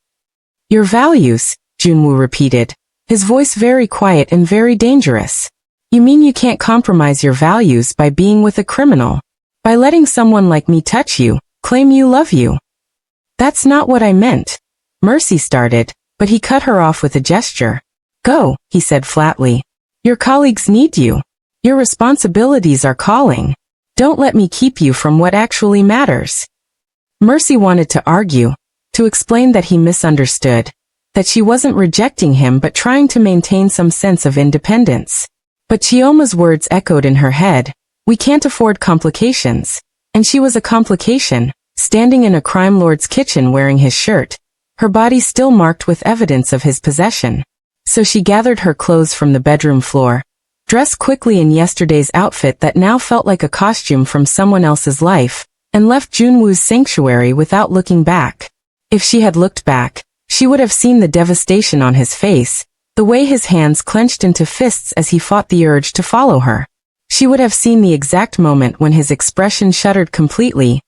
Your values, Junwoo repeated, his voice very quiet and very dangerous. You mean you can't compromise your values by being with a criminal? By letting someone like me touch you, claim you love you? That's not what I meant. Mercy started, but he cut her off with a gesture. Go, he said flatly. Your colleagues need you. Your responsibilities are calling. Don't let me keep you from what actually matters. Mercy wanted to argue, to explain that he misunderstood, that she wasn't rejecting him but trying to maintain some sense of independence. But Chioma's words echoed in her head. We can't afford complications. And she was a complication, standing in a crime lord's kitchen wearing his shirt, her body still marked with evidence of his possession. So she gathered her clothes from the bedroom floor, dressed quickly in yesterday's outfit that now felt like a costume from someone else's life, and left Junwoo's sanctuary without looking back. If she had looked back, she would have seen the devastation on his face, the way his hands clenched into fists as he fought the urge to follow her. She would have seen the exact moment when his expression shuttered completely,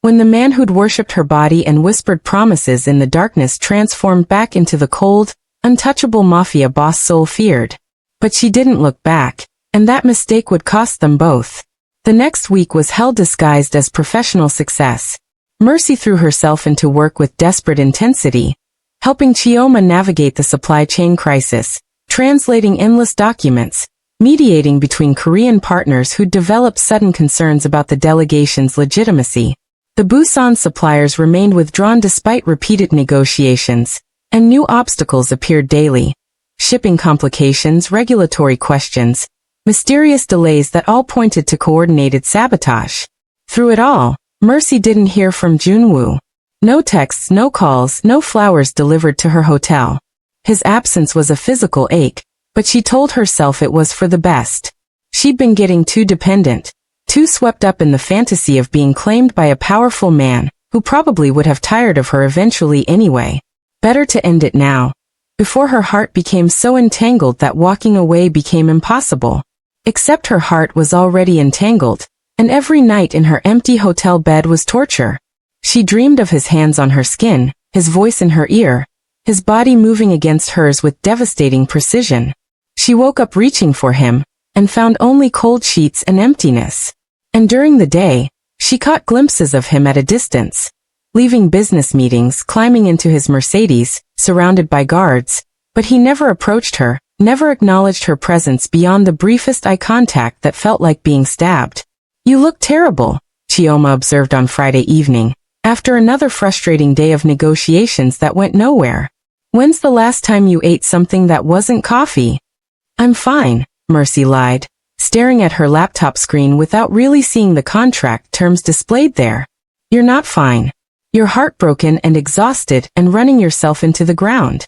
when the man who'd worshipped her body and whispered promises in the darkness transformed back into the cold, untouchable mafia boss Seoul feared. But she didn't look back, and that mistake would cost them both. The next week was hell disguised as professional success. Mercy threw herself into work with desperate intensity, helping Chioma navigate the supply chain crisis, translating endless documents, mediating between Korean partners who'd developed sudden concerns about the delegation's legitimacy. The Busan suppliers remained withdrawn despite repeated negotiations, and new obstacles appeared daily. Shipping complications, regulatory questions, mysterious delays that all pointed to coordinated sabotage. Through it all, Mercy didn't hear from Junwoo. No texts, no calls, no flowers delivered to her hotel. His absence was a physical ache, but she told herself it was for the best. She'd been getting too dependent, too swept up in the fantasy of being claimed by a powerful man, who probably would have tired of her eventually anyway. Better to end it now, before her heart became so entangled that walking away became impossible. Except her heart was already entangled, and every night in her empty hotel bed was torture. She dreamed of his hands on her skin, his voice in her ear, his body moving against hers with devastating precision. She woke up reaching for him, and found only cold sheets and emptiness. And during the day, she caught glimpses of him at a distance, leaving business meetings, climbing into his Mercedes, surrounded by guards, but he never approached her, never acknowledged her presence beyond the briefest eye contact that felt like being stabbed. You look terrible, Chioma observed on Friday evening, after another frustrating day of negotiations that went nowhere. When's the last time you ate something that wasn't coffee? I'm fine, Mercy lied, staring at her laptop screen without really seeing the contract terms displayed there. You're not fine. You're heartbroken and exhausted and running yourself into the ground.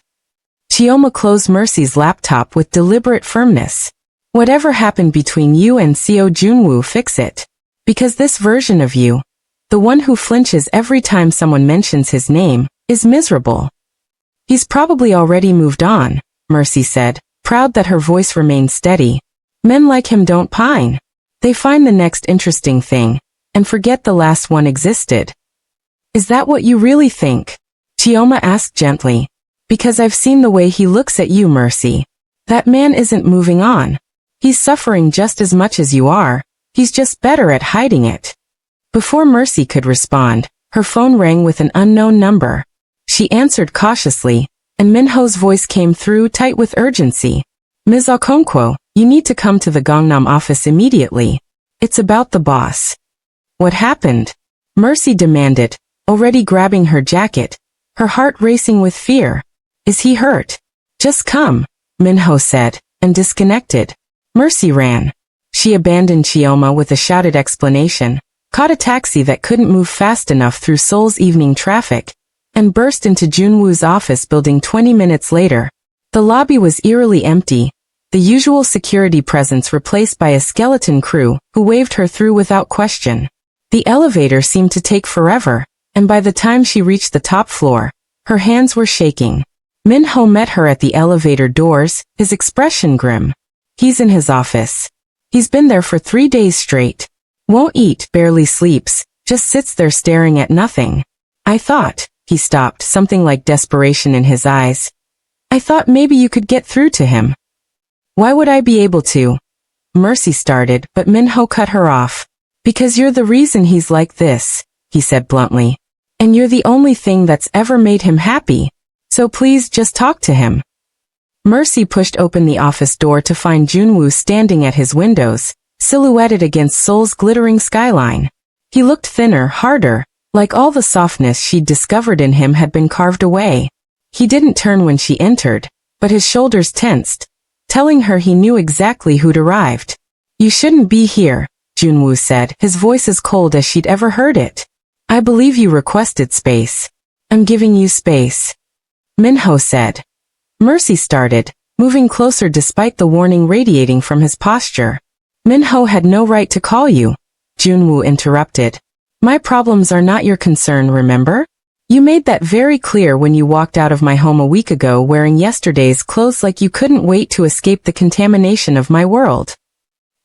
Chioma closed Mercy's laptop with deliberate firmness. Whatever happened between you and Seo Junwoo, fix it. Because this version of you, the one who flinches every time someone mentions his name, is miserable. He's probably already moved on, Mercy said, proud that her voice remained steady. Men like him don't pine. They find the next interesting thing, and forget the last one existed. Is that what you really think? Chioma asked gently. Because I've seen the way he looks at you, Mercy. That man isn't moving on. He's suffering just as much as you are. He's just better at hiding it. Before Mercy could respond, her phone rang with an unknown number. She answered cautiously, and Minho's voice came through tight with urgency. Ms. Okonkwo, you need to come to the Gangnam office immediately. It's about the boss. What happened? Mercy demanded, already grabbing her jacket, her heart racing with fear. Is he hurt? Just come, Minho said, and disconnected. Mercy ran. She abandoned Chioma with a shouted explanation, caught a taxi that couldn't move fast enough through Seoul's evening traffic, and burst into Junwoo's office building 20 minutes later. The lobby was eerily empty, the usual security presence replaced by a skeleton crew who waved her through without question. The elevator seemed to take forever, and by the time she reached the top floor, her hands were shaking. Minho met her at the elevator doors, his expression grim. He's in his office. He's been there for 3 days straight. Won't eat, barely sleeps, just sits there staring at nothing. I thought, he stopped, something like desperation in his eyes. I thought maybe you could get through to him. Why would I be able to? Mercy started, but Minho cut her off. Because you're the reason he's like this, he said bluntly. And you're the only thing that's ever made him happy. So please just talk to him. Mercy pushed open the office door to find Junwoo standing at his windows, silhouetted against Seoul's glittering skyline. He looked thinner, harder, like all the softness she'd discovered in him had been carved away. He didn't turn when she entered, but his shoulders tensed, telling her he knew exactly who'd arrived. You shouldn't be here, Junwoo said, his voice as cold as she'd ever heard it. I believe you requested space. I'm giving you space. Minho said. Mercy started, moving closer despite the warning radiating from his posture. Minho had no right to call you, Junwoo interrupted. My problems are not your concern, remember? You made that very clear when you walked out of my home a week ago wearing yesterday's clothes like you couldn't wait to escape the contamination of my world.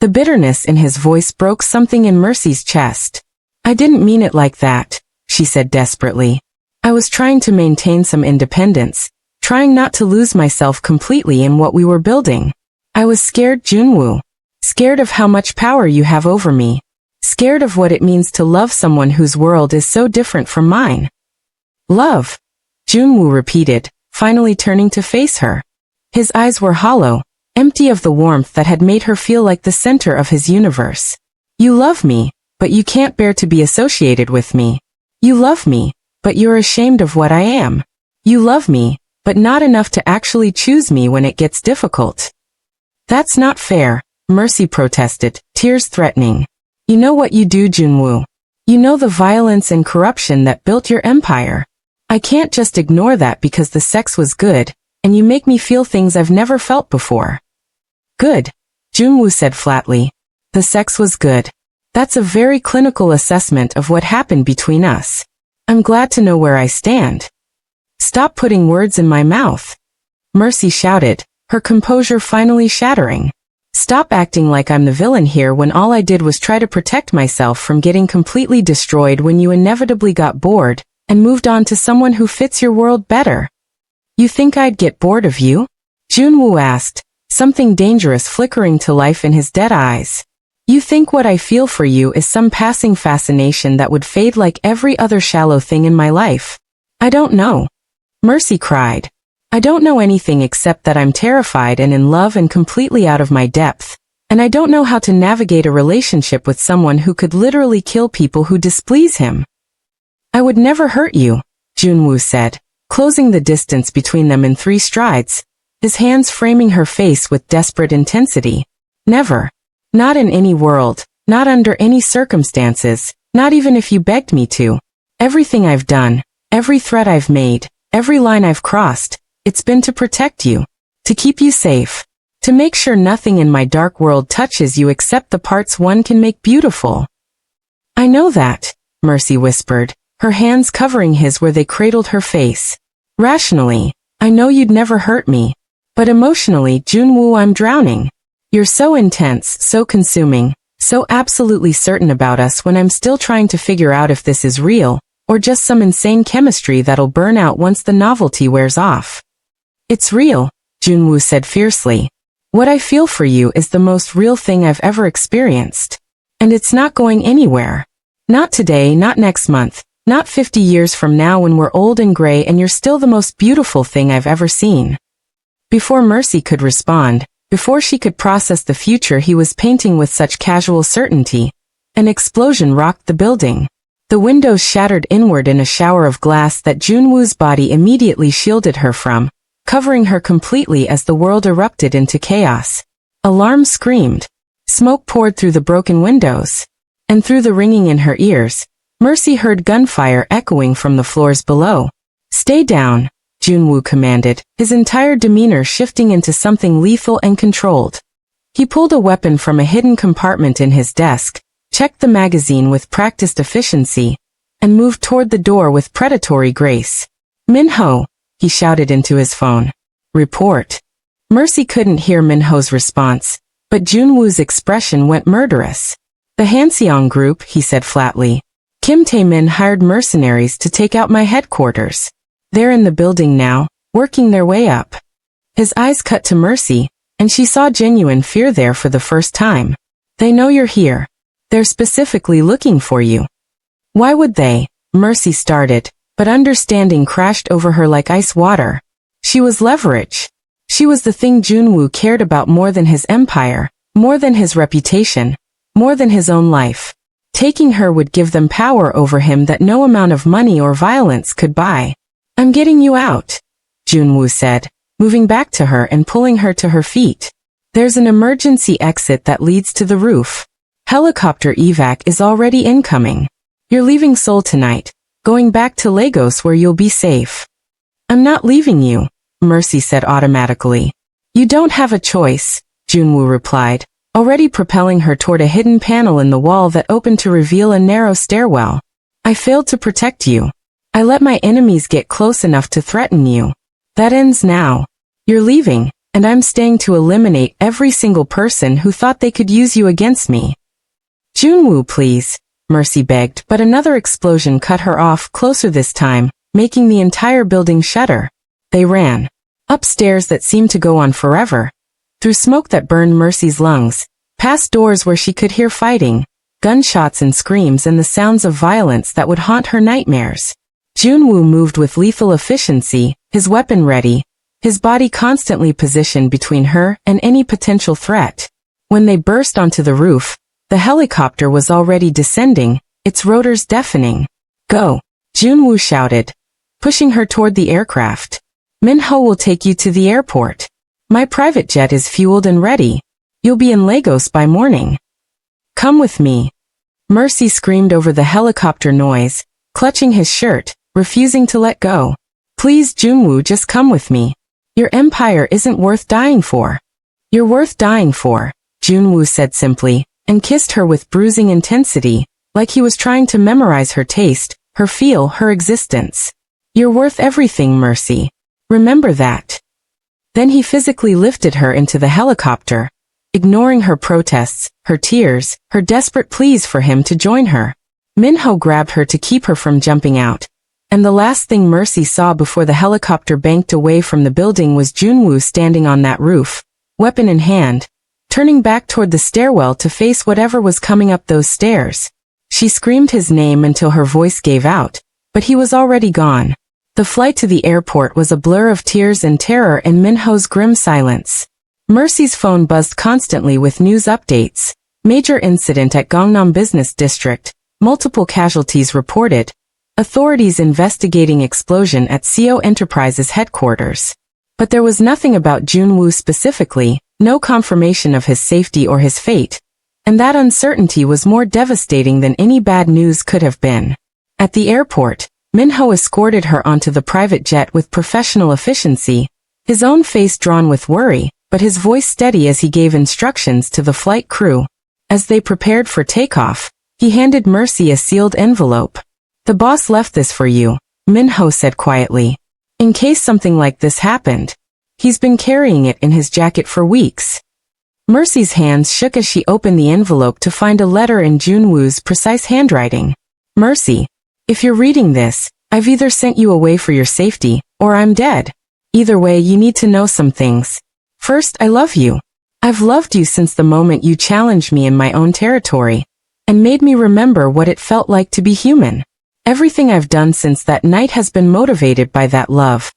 The bitterness in his voice broke something in Mercy's chest. I didn't mean it like that, she said desperately. I was trying to maintain some independence, trying not to lose myself completely in what we were building. I was scared, Junwoo. Scared of how much power you have over me. Scared of what it means to love someone whose world is so different from mine. Love, Junwoo repeated, finally turning to face her. His eyes were hollow, empty of the warmth that had made her feel like the center of his universe. You love me, but you can't bear to be associated with me. You love me, but you're ashamed of what I am. You love me, but not enough to actually choose me when it gets difficult. That's not fair, Mercy protested, tears threatening. You know what you do, Junwoo. You know the violence and corruption that built your empire. I can't just ignore that because the sex was good, and you make me feel things I've never felt before. Good, Junwoo said flatly. The sex was good. That's a very clinical assessment of what happened between us. I'm glad to know where I stand. Stop putting words in my mouth, Mercy shouted, her composure finally shattering. Stop acting like I'm the villain here when all I did was try to protect myself from getting completely destroyed when you inevitably got bored and moved on to someone who fits your world better. You think I'd get bored of you? Junwoo asked, something dangerous flickering to life in his dead eyes. You think what I feel for you is some passing fascination that would fade like every other shallow thing in my life? I don't know. Mercy cried. I don't know anything except that I'm terrified and in love and completely out of my depth, and I don't know how to navigate a relationship with someone who could literally kill people who displease him. I would never hurt you, Junwoo said, closing the distance between them in 3 strides, his hands framing her face with desperate intensity. Never. Not in any world, not under any circumstances, not even if you begged me to. Everything I've done, every threat I've made, every line I've crossed, it's been to protect you, to keep you safe, to make sure nothing in my dark world touches you except the parts one can make beautiful. I know that, Mercy whispered, her hands covering his where they cradled her face. Rationally, I know you'd never hurt me. But emotionally, Junwoo, I'm drowning. You're so intense, so consuming, so absolutely certain about us when I'm still trying to figure out if this is real, or just some insane chemistry that'll burn out once the novelty wears off. It's real, Junwoo said fiercely. What I feel for you is the most real thing I've ever experienced. And it's not going anywhere. Not today, not next month, not 50 years from now when we're old and gray and you're still the most beautiful thing I've ever seen. Before Mercy could respond, before she could process the future he was painting with such casual certainty, an explosion rocked the building. The windows shattered inward in a shower of glass that Junwoo's body immediately shielded her from, covering her completely as the world erupted into chaos. Alarm screamed. Smoke poured through the broken windows. And through the ringing in her ears, Mercy heard gunfire echoing from the floors below. "Stay down," Junwoo commanded, his entire demeanor shifting into something lethal and controlled. He pulled a weapon from a hidden compartment in his desk, checked the magazine with practiced efficiency, and moved toward the door with predatory grace. "Minho," he shouted into his phone. "Report." Mercy couldn't hear Minho's response, but Junwoo's expression went murderous. "The Hanseong Group," he said flatly. "Kim Tae-min hired mercenaries to take out my headquarters. They're in the building now, working their way up." His eyes cut to Mercy, and she saw genuine fear there for the first time. "They know you're here. They're specifically looking for you." "Why would they?" Mercy started, but understanding crashed over her like ice water. She was leverage. She was the thing Junwoo cared about more than his empire, more than his reputation, more than his own life. Taking her would give them power over him that no amount of money or violence could buy. "I'm getting you out," Junwoo said, moving back to her and pulling her to her feet. "There's an emergency exit that leads to the roof. Helicopter evac is already incoming. You're leaving Seoul tonight, going back to Lagos where you'll be safe." "I'm not leaving you," Mercy said automatically. "You don't have a choice," Junwoo replied, already propelling her toward a hidden panel in the wall that opened to reveal a narrow stairwell. "I failed to protect you. I let my enemies get close enough to threaten you. That ends now. You're leaving, and I'm staying to eliminate every single person who thought they could use you against me." "Junwoo, please," Mercy begged, but another explosion cut her off, closer this time, making the entire building shudder. They ran. Upstairs that seemed to go on forever. Through smoke that burned Mercy's lungs, past doors where she could hear fighting, gunshots and screams and the sounds of violence that would haunt her nightmares. Junwoo moved with lethal efficiency, his weapon ready, his body constantly positioned between her and any potential threat. When they burst onto the roof, the helicopter was already descending, its rotors deafening. "Go," Junwoo shouted, pushing her toward the aircraft. "Minho will take you to the airport. My private jet is fueled and ready. You'll be in Lagos by morning. Come with me." Mercy screamed over the helicopter noise, clutching his shirt, refusing to let go. "Please, Junwoo, just come with me. Your empire isn't worth dying for." "You're worth dying for," Junwoo said simply, and kissed her with bruising intensity, like he was trying to memorize her taste, her feel, her existence. "You're worth everything, Mercy. Remember that." Then he physically lifted her into the helicopter, ignoring her protests, her tears, her desperate pleas for him to join her. Minho grabbed her to keep her from jumping out, and the last thing Mercy saw before the helicopter banked away from the building was Junwoo standing on that roof, weapon in hand, turning back toward the stairwell to face whatever was coming up those stairs. She screamed his name until her voice gave out, but he was already gone. The flight to the airport was a blur of tears and terror in Minho's grim silence. Mercy's phone buzzed constantly with news updates. Major incident at Gangnam Business District. Multiple casualties reported. Authorities investigating explosion at CO Enterprises headquarters. But there was nothing about Junwoo specifically, no confirmation of his safety or his fate. And that uncertainty was more devastating than any bad news could have been. At the airport, Minho escorted her onto the private jet with professional efficiency, his own face drawn with worry, but his voice steady as he gave instructions to the flight crew. As they prepared for takeoff, he handed Mercy a sealed envelope. "The boss left this for you," Minho said quietly. "In case something like this happened. He's been carrying it in his jacket for weeks." Mercy's hands shook as she opened the envelope to find a letter in Junwoo's precise handwriting. "Mercy, if you're reading this, I've either sent you away for your safety, or I'm dead. Either way, you need to know some things. First, I love you. I've loved you since the moment you challenged me in my own territory, and made me remember what it felt like to be human. Everything I've done since that night has been motivated by that love.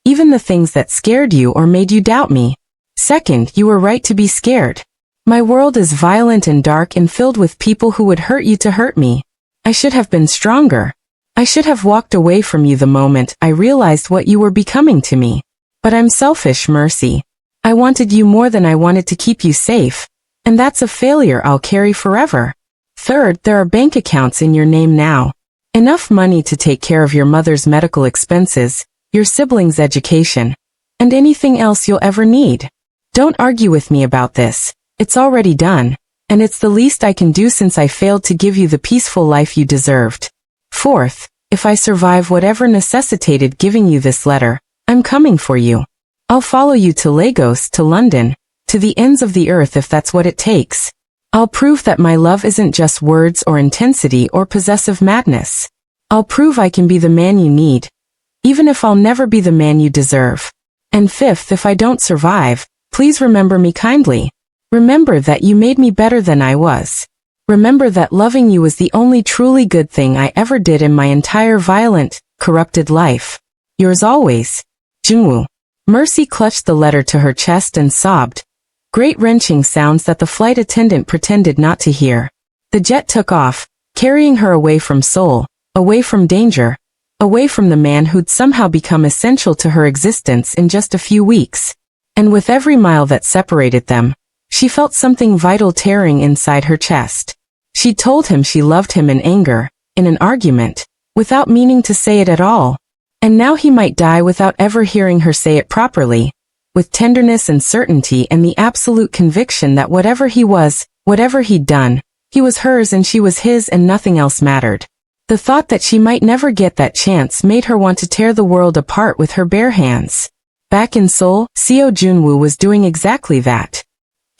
Even the things that scared you or made you doubt me. Second, you were right to be scared. My world is violent and dark and filled with people who would hurt you to hurt me. I should have been stronger. I should have walked away from you the moment I realized what you were becoming to me. But I'm selfish, Mercy. I wanted you more than I wanted to keep you safe, and that's a failure I'll carry forever. Third, there are bank accounts in your name now. Enough money to take care of your mother's medical expenses, your siblings' education, and anything else you'll ever need. Don't argue with me about this. It's already done, and it's the least I can do since I failed to give you the peaceful life you deserved. Fourth, if I survive whatever necessitated giving you this letter, I'm coming for you. I'll follow you to Lagos, to London, to the ends of the earth if that's what it takes. I'll prove that my love isn't just words or intensity or possessive madness. I'll prove I can be the man you need, even if I'll never be the man you deserve. And fifth, if I don't survive, please remember me kindly. Remember that you made me better than I was. Remember that loving you was the only truly good thing I ever did in my entire violent, corrupted life. Yours always, Junwoo. Mercy clutched the letter to her chest and sobbed. Great wrenching sounds that the flight attendant pretended not to hear. The jet took off, carrying her away from Seoul, away from danger, away from the man who'd somehow become essential to her existence in just a few weeks. And with every mile that separated them, she felt something vital tearing inside her chest. She told him she loved him in anger, in an argument, without meaning to say it at all. And now he might die without ever hearing her say it properly, with tenderness and certainty and the absolute conviction that whatever he was, whatever he'd done, he was hers and she was his and nothing else mattered. The thought that she might never get that chance made her want to tear the world apart with her bare hands. Back in Seoul, Seo Junwoo was doing exactly that.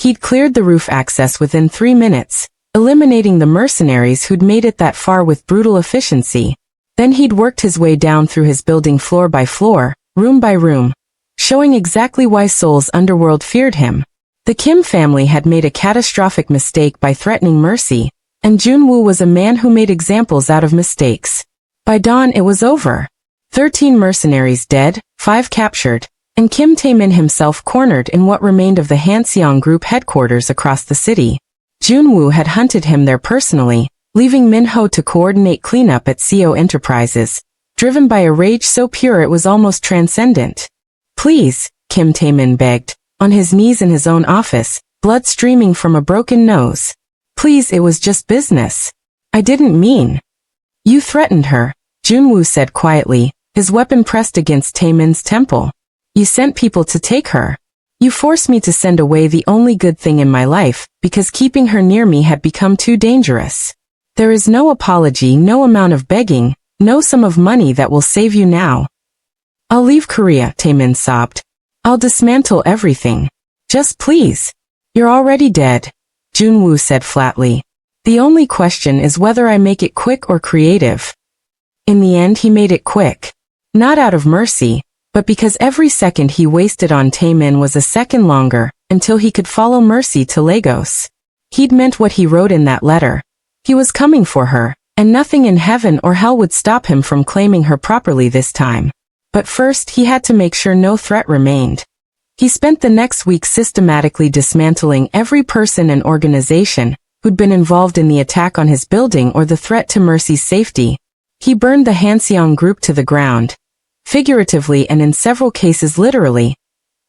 He'd cleared the roof access within 3 minutes, eliminating the mercenaries who'd made it that far with brutal efficiency. Then he'd worked his way down through his building floor by floor, room by room, showing exactly why Seoul's underworld feared him. The Kim family had made a catastrophic mistake by threatening Mercy, and Junwoo was a man who made examples out of mistakes. By dawn it was over. 13 mercenaries dead, 5 captured, and Kim Tae-min himself cornered in what remained of the Hanseong Group headquarters across the city. Junwoo had hunted him there personally, leaving Min-ho to coordinate cleanup at Seo Enterprises, driven by a rage so pure it was almost transcendent. Please, Kim Tae-min begged, on his knees in his own office, blood streaming from a broken nose. Please, it was just business. I didn't mean. You threatened her, Junwoo said quietly, his weapon pressed against Tae-min's temple. You sent people to take her. You forced me to send away the only good thing in my life, because keeping her near me had become too dangerous. There is no apology, no amount of begging, no sum of money that will save you now. I'll leave Korea, Tae-min sobbed. I'll dismantle everything. Just please. You're already dead, Junwoo said flatly. The only question is whether I make it quick or creative. In the end he made it quick. Not out of mercy, but because every second he wasted on Tae-min was a second longer, until he could follow Mercy to Lagos. He'd meant what he wrote in that letter. He was coming for her, and nothing in heaven or hell would stop him from claiming her properly this time. But first he had to make sure no threat remained. He spent the next week systematically dismantling every person and organization who'd been involved in the attack on his building or the threat to Mercy's safety. He burned the Hanseong Group to the ground, figuratively and in several cases literally,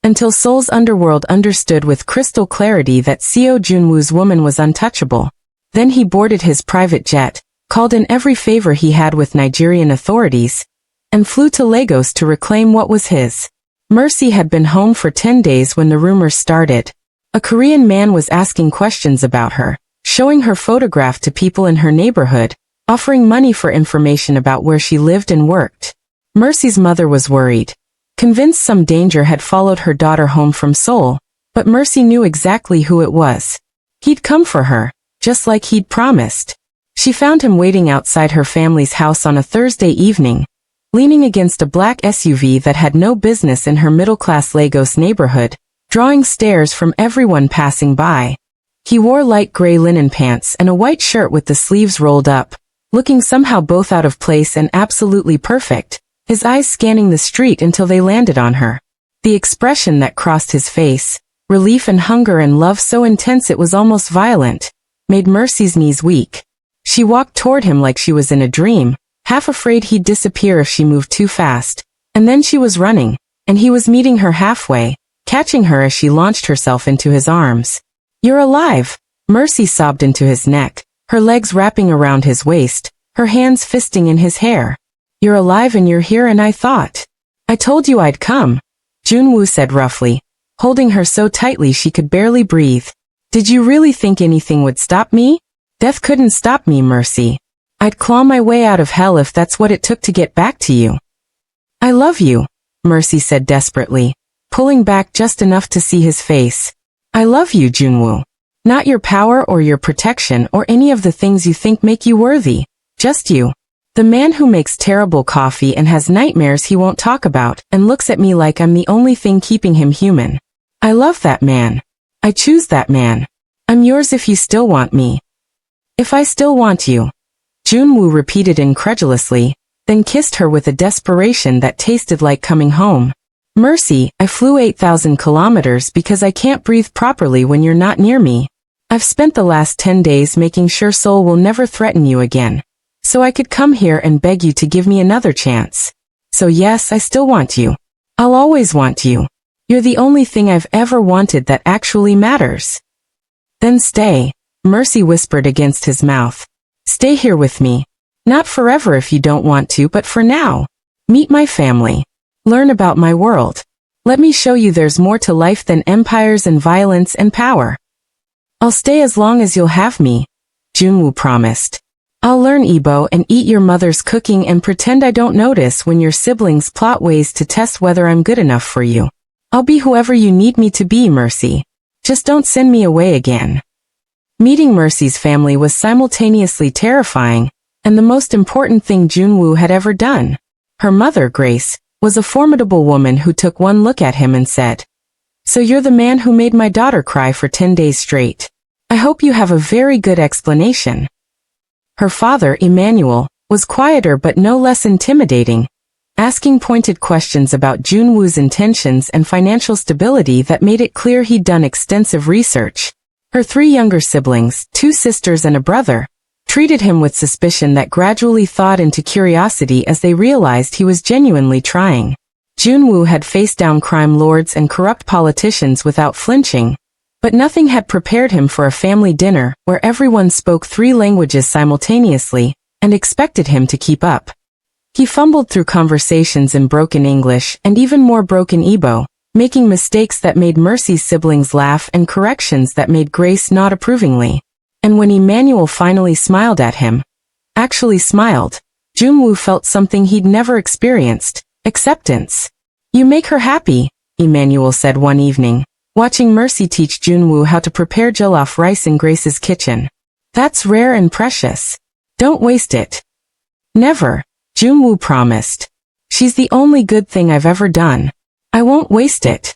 until Seoul's underworld understood with crystal clarity that Seo Junwoo's woman was untouchable. Then he boarded his private jet, called in every favor he had with Nigerian authorities, and flew to Lagos to reclaim what was his. Mercy had been home for 10 days when the rumors started. A Korean man was asking questions about her, showing her photograph to people in her neighborhood, offering money for information about where she lived and worked. Mercy's mother was worried, convinced some danger had followed her daughter home from Seoul, but Mercy knew exactly who it was. He'd come for her, just like he'd promised. She found him waiting outside her family's house on a Thursday evening, leaning against a black SUV that had no business in her middle-class Lagos neighborhood, drawing stares from everyone passing by. He wore light gray linen pants and a white shirt with the sleeves rolled up, looking somehow both out of place and absolutely perfect, his eyes scanning the street until they landed on her. The expression that crossed his face, relief and hunger and love so intense it was almost violent, made Mercy's knees weak. She walked toward him like she was in a dream, half afraid he'd disappear if she moved too fast. And then she was running, and he was meeting her halfway, catching her as she launched herself into his arms. "You're alive!" Mercy sobbed into his neck, her legs wrapping around his waist, her hands fisting in his hair. "You're alive and you're here and I thought. I told you I'd come," Junwoo said roughly, holding her so tightly she could barely breathe. "Did you really think anything would stop me? Death couldn't stop me, Mercy. I'd claw my way out of hell if that's what it took to get back to you." "I love you," Mercy said desperately, pulling back just enough to see his face. "I love you, Junwoo. Not your power or your protection or any of the things you think make you worthy. Just you. The man who makes terrible coffee and has nightmares he won't talk about and looks at me like I'm the only thing keeping him human. I love that man. I choose that man. I'm yours if you still want me." "If I still want you," Junwoo repeated incredulously, then kissed her with a desperation that tasted like coming home. "Mercy, I flew 8,000 kilometers because I can't breathe properly when you're not near me. I've spent the last 10 days making sure Seoul will never threaten you again. So I could come here and beg you to give me another chance. So yes, I still want you. I'll always want you. You're the only thing I've ever wanted that actually matters." "Then stay," Mercy whispered against his mouth. "Stay here with me. Not forever if you don't want to, but for now. Meet my family. Learn about my world. Let me show you there's more to life than empires and violence and power." "I'll stay as long as you'll have me," Junwoo promised. "I'll learn Ebo and eat your mother's cooking and pretend I don't notice when your siblings plot ways to test whether I'm good enough for you. I'll be whoever you need me to be, Mercy. Just don't send me away again." Meeting Mercy's family was simultaneously terrifying, and the most important thing Junwoo had ever done. Her mother, Grace, was a formidable woman who took one look at him and said, "So you're the man who made my daughter cry for 10 days straight. I hope you have a very good explanation." Her father, Emmanuel, was quieter but no less intimidating, asking pointed questions about Junwoo's intentions and financial stability that made it clear he'd done extensive research. Her 3 younger siblings, 2 sisters and a brother, treated him with suspicion that gradually thawed into curiosity as they realized he was genuinely trying. Junwoo had faced down crime lords and corrupt politicians without flinching, but nothing had prepared him for a family dinner where everyone spoke 3 languages simultaneously and expected him to keep up. He fumbled through conversations in broken English and even more broken Igbo, making mistakes that made Mercy's siblings laugh and corrections that made Grace nod approvingly. And when Emmanuel finally smiled at him, actually smiled, Junwoo felt something he'd never experienced, acceptance. "You make her happy," Emmanuel said one evening, watching Mercy teach Junwoo how to prepare jollof rice in Grace's kitchen. "That's rare and precious. Don't waste it." "Never," Junwoo promised. "She's the only good thing I've ever done. I won't waste it."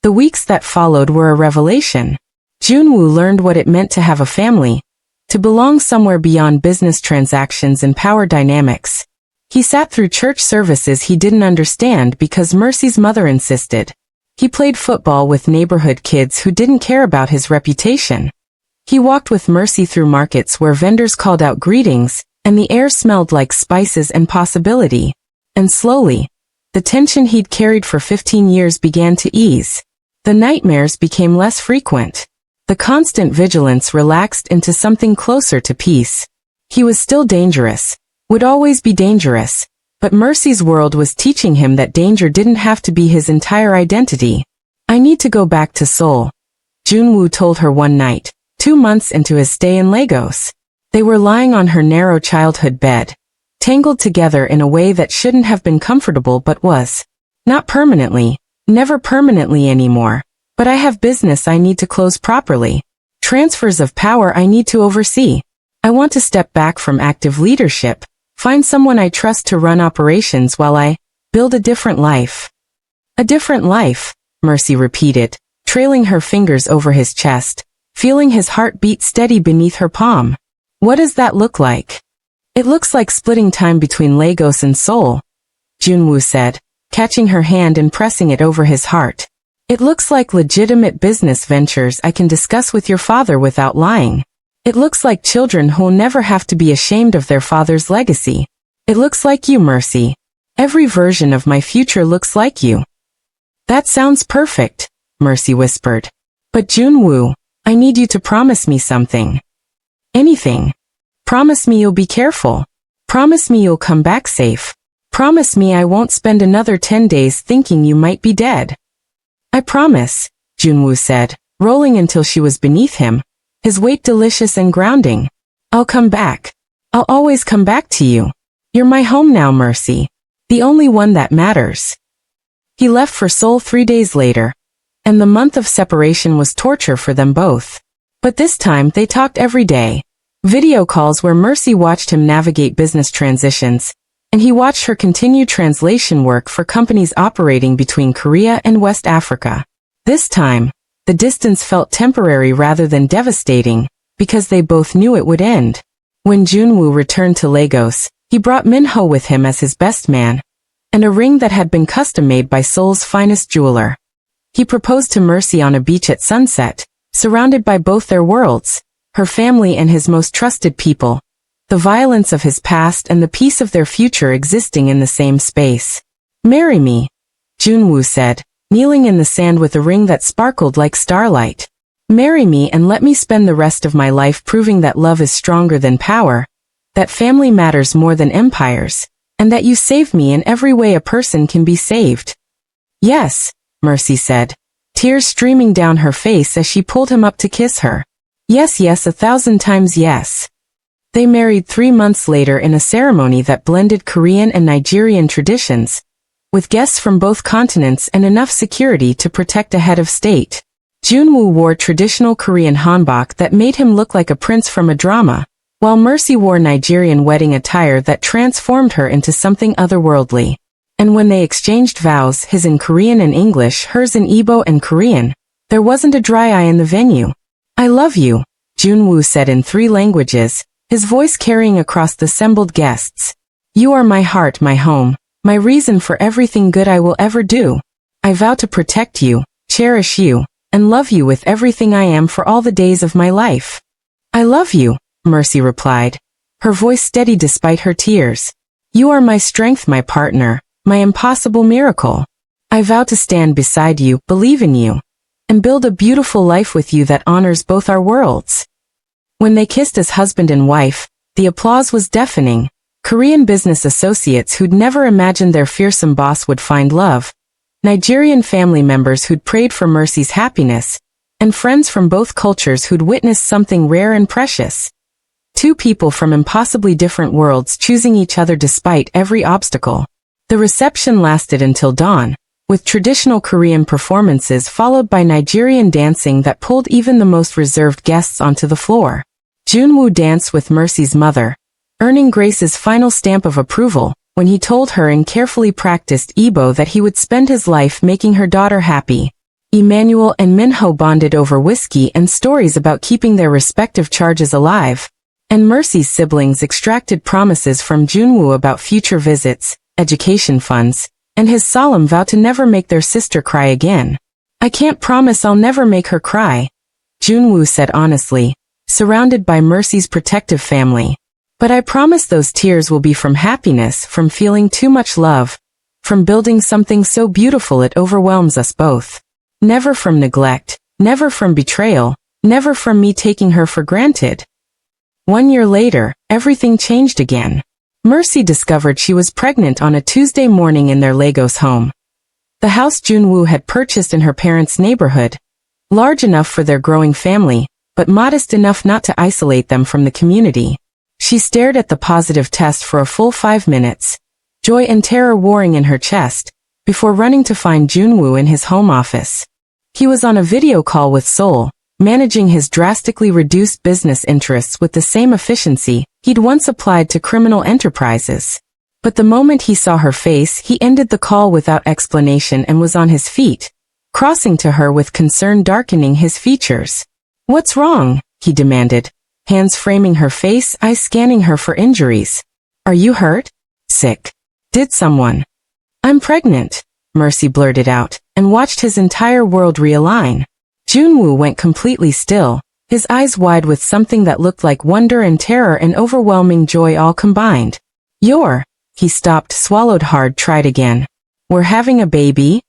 The weeks that followed were a revelation. Junwoo learned what it meant to have a family, to belong somewhere beyond business transactions and power dynamics. He sat through church services he didn't understand because Mercy's mother insisted. He played football with neighborhood kids who didn't care about his reputation. He walked with Mercy through markets where vendors called out greetings, and the air smelled like spices and possibility. And slowly, the tension he'd carried for 15 years began to ease. The nightmares became less frequent. The constant vigilance relaxed into something closer to peace. He was still dangerous, would always be dangerous, but Mercy's world was teaching him that danger didn't have to be his entire identity. "I need to go back to Seoul," Junwoo told her one night, 2 months into his stay in Lagos. They were lying on her narrow childhood bed, tangled together in a way that shouldn't have been comfortable but was. "Not permanently, never permanently anymore, but I have business I need to close properly. Transfers of power I need to oversee. I want to step back from active leadership, find someone I trust to run operations while I build a different life." "A different life," Mercy repeated, trailing her fingers over his chest, feeling his heart beat steady beneath her palm. What does that look like? It looks like splitting time between Lagos and Seoul, Junwoo said, catching her hand and pressing it over his heart. It looks like legitimate business ventures I can discuss with your father without lying. It looks like children who'll never have to be ashamed of their father's legacy. It looks like you, Mercy. Every version of my future looks like you. That sounds perfect, Mercy whispered. But Junwoo, I need you to promise me something. Anything. Promise me you'll be careful. Promise me you'll come back safe. Promise me I won't spend another 10 days thinking you might be dead. I promise, Junwoo said, rolling until she was beneath him, his weight delicious and grounding. I'll come back. I'll always come back to you. You're my home now, Mercy. The only one that matters. He left for Seoul 3 days later, and the month of separation was torture for them both. But this time they talked every day. Video calls where Mercy watched him navigate business transitions, and he watched her continue translation work for companies operating between Korea and West Africa. This time, the distance felt temporary rather than devastating, because they both knew it would end. When Junwoo returned to Lagos, he brought Minho with him as his best man, and a ring that had been custom-made by Seoul's finest jeweler. He proposed to Mercy on a beach at sunset, surrounded by both their worlds, her family and his most trusted people, the violence of his past and the peace of their future existing in the same space. Marry me, Junwoo said, kneeling in the sand with a ring that sparkled like starlight. Marry me and let me spend the rest of my life proving that love is stronger than power, that family matters more than empires, and that you save me in every way a person can be saved. Yes, Mercy said, tears streaming down her face as she pulled him up to kiss her. Yes, yes, 1,000 times yes. They married 3 months later in a ceremony that blended Korean and Nigerian traditions, with guests from both continents and enough security to protect a head of state. Junwoo wore traditional Korean hanbok that made him look like a prince from a drama, while Mercy wore Nigerian wedding attire that transformed her into something otherworldly. And when they exchanged vows, his in Korean and English, hers in Igbo and Korean, there wasn't a dry eye in the venue. I love you, Junwoo said in 3 languages, his voice carrying across the assembled guests. You are my heart, my home, my reason for everything good I will ever do. I vow to protect you, cherish you, and love you with everything I am for all the days of my life. I love you, Mercy replied, her voice steady despite her tears. You are my strength, my partner, my impossible miracle. I vow to stand beside you, believe in you, and build a beautiful life with you that honors both our worlds. When they kissed as husband and wife, the applause was deafening. Korean business associates who'd never imagined their fearsome boss would find love, Nigerian family members who'd prayed for Mercy's happiness, and friends from both cultures who'd witnessed something rare and precious. 2 people from impossibly different worlds choosing each other despite every obstacle. The reception lasted until dawn, with traditional Korean performances followed by Nigerian dancing that pulled even the most reserved guests onto the floor. Junwoo danced with Mercy's mother, earning Grace's final stamp of approval when he told her in carefully practiced Igbo that he would spend his life making her daughter happy. Emmanuel and Minho bonded over whiskey and stories about keeping their respective charges alive, and Mercy's siblings extracted promises from Junwoo about future visits, education funds, and his solemn vow to never make their sister cry again. I can't promise I'll never make her cry, Junwoo said honestly, surrounded by Mercy's protective family. But I promise those tears will be from happiness, from feeling too much love, from building something so beautiful it overwhelms us both. Never from neglect, never from betrayal, never from me taking her for granted. 1 year later, everything changed again. Mercy discovered she was pregnant on a Tuesday morning in their Lagos home. The house Junwoo had purchased in her parents' neighborhood, large enough for their growing family, but modest enough not to isolate them from the community. She stared at the positive test for a full 5 minutes, joy and terror warring in her chest, before running to find Junwoo in his home office. He was on a video call with Seoul, managing his drastically reduced business interests with the same efficiency he'd once applied to criminal enterprises. But the moment he saw her face, he ended the call without explanation and was on his feet, crossing to her with concern darkening his features. "What's wrong?" he demanded, hands framing her face, eyes scanning her for injuries. "Are you hurt? Sick? Did someone?" "I'm pregnant," Mercy blurted out, and watched his entire world realign. Junwoo went completely still, his eyes wide with something that looked like wonder and terror and overwhelming joy all combined. He stopped, swallowed hard, tried again. "We're having a baby?"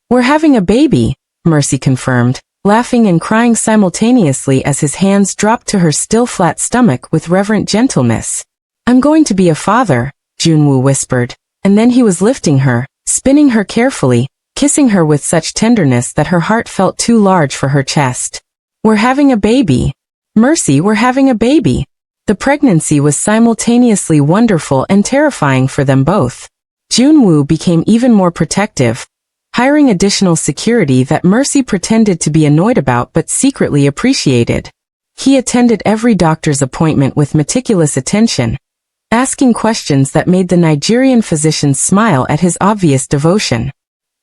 "We're having a baby," Mercy confirmed, laughing and crying simultaneously as his hands dropped to her still flat stomach with reverent gentleness. "I'm going to be a father," Junwoo whispered, and then he was lifting her, spinning her carefully, kissing her with such tenderness that her heart felt too large for her chest. "We're having a baby. Mercy, we're having a baby." The pregnancy was simultaneously wonderful and terrifying for them both. Junwoo became even more protective, hiring additional security that Mercy pretended to be annoyed about but secretly appreciated. He attended every doctor's appointment with meticulous attention, asking questions that made the Nigerian physicians smile at his obvious devotion.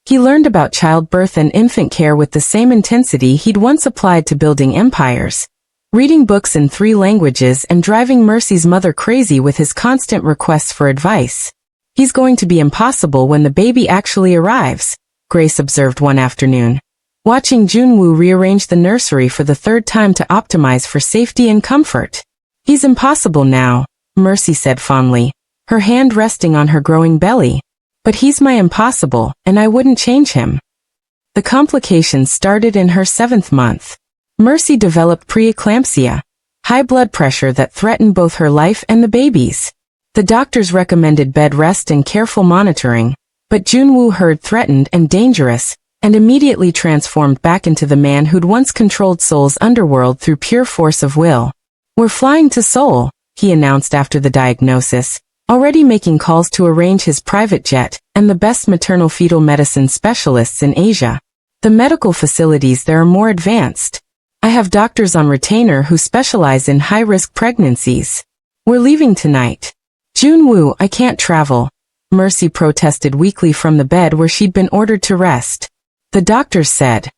He learned about childbirth and infant care with the same intensity he'd once applied to building empires, reading books in 3 languages and driving Mercy's mother crazy with his constant requests for advice. "He's going to be impossible when the baby actually arrives," Grace observed one afternoon, watching Junwoo rearrange the nursery for the 3rd time to optimize for safety and comfort. "He's impossible now," Mercy said fondly, her hand resting on her growing belly. "But he's my impossible, and I wouldn't change him." The complications started in her 7th month. Mercy developed preeclampsia, high blood pressure that threatened both her life and the baby's. The doctors recommended bed rest and careful monitoring, but Junwoo heard threatened and dangerous, and immediately transformed back into the man who'd once controlled Seoul's underworld through pure force of will. "We're flying to Seoul," he announced after the diagnosis, already making calls to arrange his private jet and the best maternal-fetal medicine specialists in Asia. "The medical facilities there are more advanced. I have doctors on retainer who specialize in high-risk pregnancies. We're leaving tonight." "Junwoo, I can't travel," Mercy protested weakly from the bed where she'd been ordered to rest. The doctors said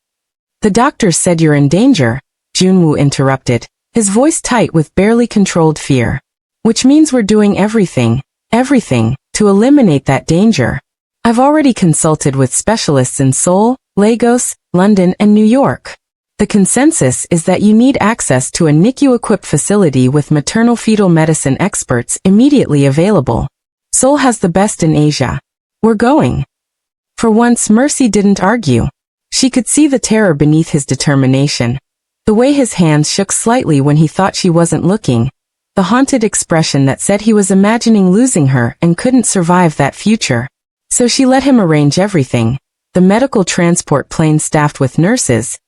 you're in danger," Junwoo interrupted, his voice tight with barely controlled fear. "Which means we're doing everything, to eliminate that danger. I've already consulted with specialists in Seoul, Lagos, London, and New York. The consensus is that you need access to a NICU-equipped facility with maternal-fetal medicine experts immediately available. Seoul has the best in Asia. We're going." For once, Mercy didn't argue. She could see the terror beneath his determination, the way his hands shook slightly when he thought she wasn't looking, the haunted expression that said he was imagining losing her and couldn't survive that future. So she let him arrange everything: the medical transport plane staffed with nurses,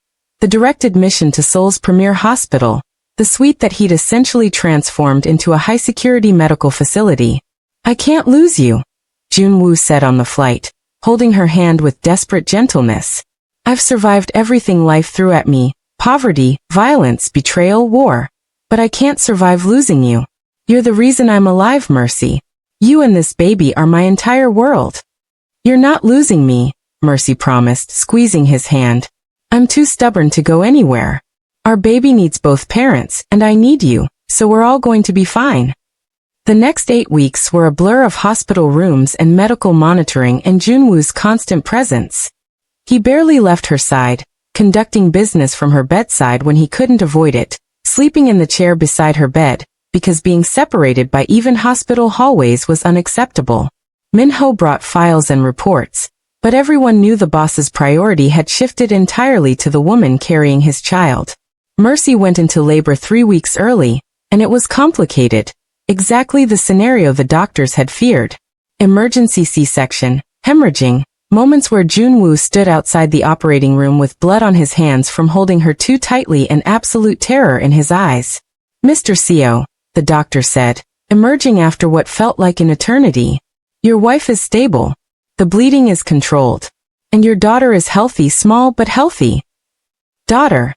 the direct admission to Seoul's premier hospital, the suite that he'd essentially transformed into a high-security medical facility. "I can't lose you," Junwoo said on the flight, holding her hand with desperate gentleness. "I've survived everything life threw at me: poverty, violence, betrayal, war. But I can't survive losing you. You're the reason I'm alive, Mercy. You and this baby are my entire world." "You're not losing me," Mercy promised, squeezing his hand. "I'm too stubborn to go anywhere. Our baby needs both parents, and I need you, so we're all going to be fine." The next 8 weeks were a blur of hospital rooms and medical monitoring and Junwoo's constant presence. He barely left her side, conducting business from her bedside when he couldn't avoid it, sleeping in the chair beside her bed, because being separated by even hospital hallways was unacceptable. Minho brought files and reports, but everyone knew the boss's priority had shifted entirely to the woman carrying his child. Mercy went into labor 3 weeks early, and it was complicated, exactly the scenario the doctors had feared. Emergency C-section, hemorrhaging, moments where Junwoo stood outside the operating room with blood on his hands from holding her too tightly and absolute terror in his eyes. "Mr. Seo," the doctor said, emerging after what felt like an eternity. "Your wife is stable. The bleeding is controlled. And your daughter is healthy, small but healthy." "Daughter,"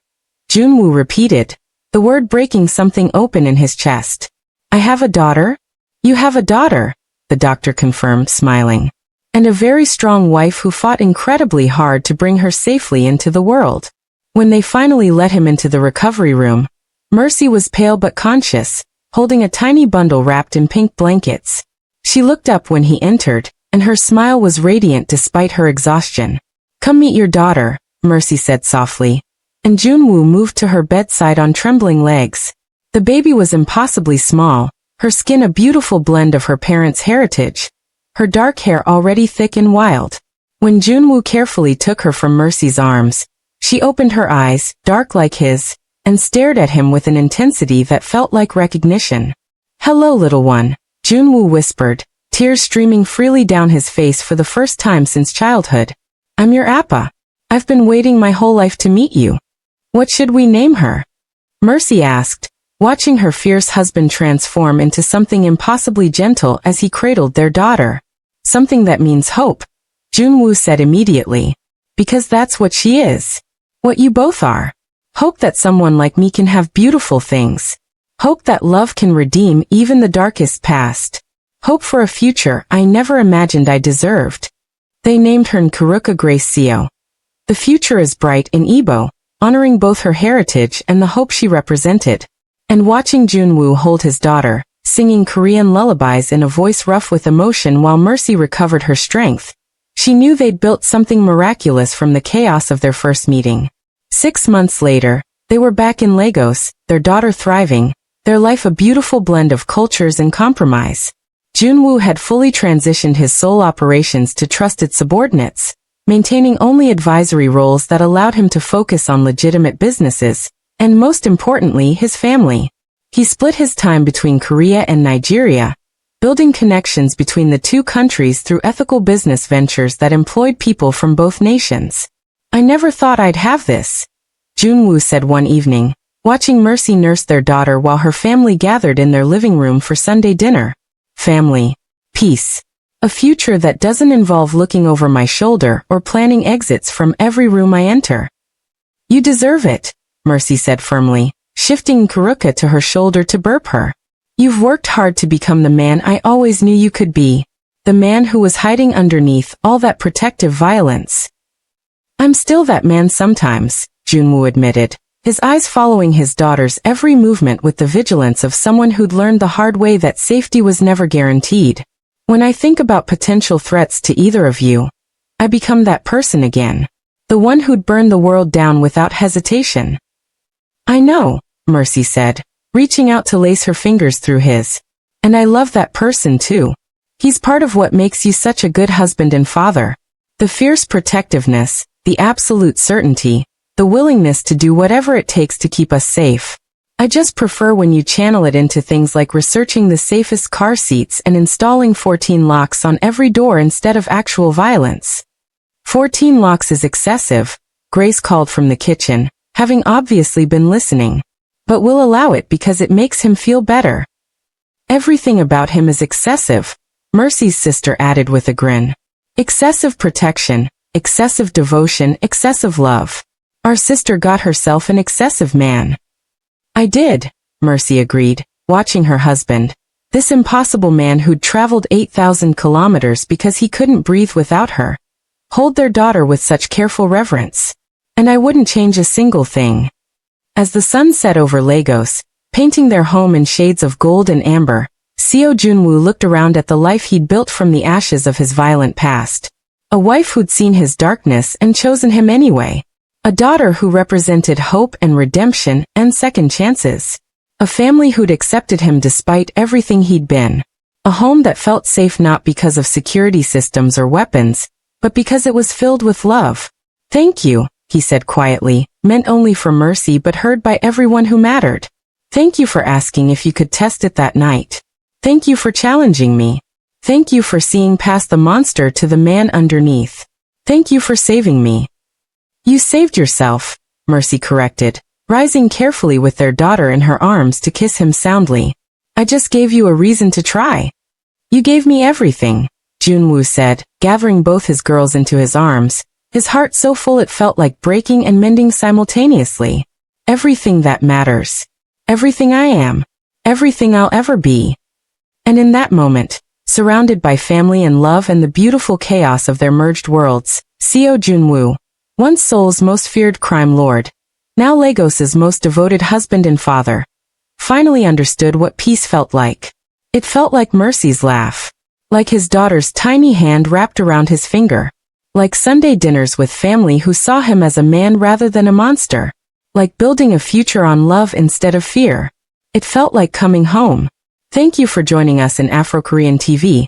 Junwoo repeated, the word breaking something open in his chest. "I have a daughter?" "You have a daughter," the doctor confirmed, smiling. and a very strong wife who fought incredibly hard to bring her safely into the world. When they finally let him into the recovery room, Mercy was pale but conscious, holding a tiny bundle wrapped in pink blankets. She looked up when he entered, and her smile was radiant despite her exhaustion. "Come meet your daughter," Mercy said softly, and Junwoo moved to her bedside on trembling legs. The baby was impossibly small, her skin a beautiful blend of her parents' heritage, her dark hair already thick and wild. When Junwoo carefully took her from Mercy's arms, she opened her eyes, dark like his, and stared at him with an intensity that felt like recognition. "Hello, little one," Junwoo whispered, tears streaming freely down his face for the first time since childhood. "I'm your Appa. I've been waiting my whole life to meet you. What should we name her?" Mercy asked, watching her fierce husband transform into something impossibly gentle as he cradled their daughter. "Something that means hope," Junwoo said immediately. "Because that's what she is. What you both are. Hope that someone like me can have beautiful things. Hope that love can redeem even the darkest past. Hope for a future I never imagined I deserved." They named her Nkuruka Grace Seo. The future is bright in Ebo, honoring both her heritage and the hope she represented. And watching Junwoo hold his daughter, singing Korean lullabies in a voice rough with emotion while Mercy recovered her strength, she knew they'd built something miraculous from the chaos of their first meeting. 6 months later, they were back in Lagos, their daughter thriving, their life a beautiful blend of cultures and compromise. Junwoo had fully transitioned his sole operations to trusted subordinates, maintaining only advisory roles that allowed him to focus on legitimate businesses, and most importantly his family. He split his time between Korea and Nigeria, building connections between the two countries through ethical business ventures that employed people from both nations. "I never thought I'd have this," Junwoo said one evening, watching Mercy nurse their daughter while her family gathered in their living room for Sunday dinner. "Family. Peace. A future that doesn't involve looking over my shoulder or planning exits from every room I enter." "You deserve it," Mercy said firmly, shifting Nkuruka to her shoulder to burp her. "You've worked hard to become the man I always knew you could be. The man who was hiding underneath all that protective violence." "I'm still that man sometimes," Junwoo admitted, his eyes following his daughter's every movement with the vigilance of someone who'd learned the hard way that safety was never guaranteed. "When I think about potential threats to either of you, I become that person again. The one who'd burn the world down without hesitation." "I know," Mercy said, reaching out to lace her fingers through his. "And I love that person too. He's part of what makes you such a good husband and father. The fierce protectiveness, the absolute certainty, the willingness to do whatever it takes to keep us safe. I just prefer when you channel it into things like researching the safest car seats and installing 14 locks on every door instead of actual violence." "14 locks is excessive," Grace called from the kitchen, having obviously been listening. "But we'll allow it because it makes him feel better." "Everything about him is excessive," Mercy's sister added with a grin. "Excessive protection, excessive devotion, excessive love. Our sister got herself an excessive man." "I did," Mercy agreed, watching her husband. This impossible man who'd traveled 8,000 kilometers because he couldn't breathe without her, hold their daughter with such careful reverence. "And I wouldn't change a single thing." As the sun set over Lagos, painting their home in shades of gold and amber, Seo Junwoo looked around at the life he'd built from the ashes of his violent past. A wife who'd seen his darkness and chosen him anyway. A daughter who represented hope and redemption and second chances. A family who'd accepted him despite everything he'd been. A home that felt safe not because of security systems or weapons, but because it was filled with love. "Thank you," he said quietly, meant only for Mercy but heard by everyone who mattered. "Thank you for asking if you could test it that night. Thank you for challenging me. Thank you for seeing past the monster to the man underneath. Thank you for saving me." "You saved yourself," Mercy corrected, rising carefully with their daughter in her arms to kiss him soundly. "I just gave you a reason to try." "You gave me everything," Junwoo said, gathering both his girls into his arms, his heart so full it felt like breaking and mending simultaneously. "Everything that matters. Everything I am. Everything I'll ever be." And in that moment, surrounded by family and love and the beautiful chaos of their merged worlds. Seo Junwoo, once Seoul's most feared crime lord, now Lagos's most devoted husband and father, finally understood what peace felt like. It felt like Mercy's laugh, like his daughter's tiny hand wrapped around his finger, like Sunday dinners with family who saw him as a man rather than a monster, like building a future on love instead of fear. It felt like coming home. Thank you for joining us in Afrokorean TV.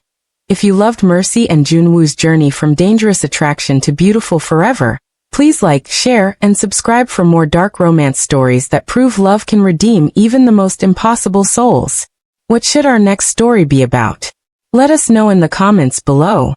If you loved Mercy and Junwoo's journey from dangerous attraction to beautiful forever, please like, share, and subscribe for more dark romance stories that prove love can redeem even the most impossible souls. What should our next story be about? Let us know in the comments below.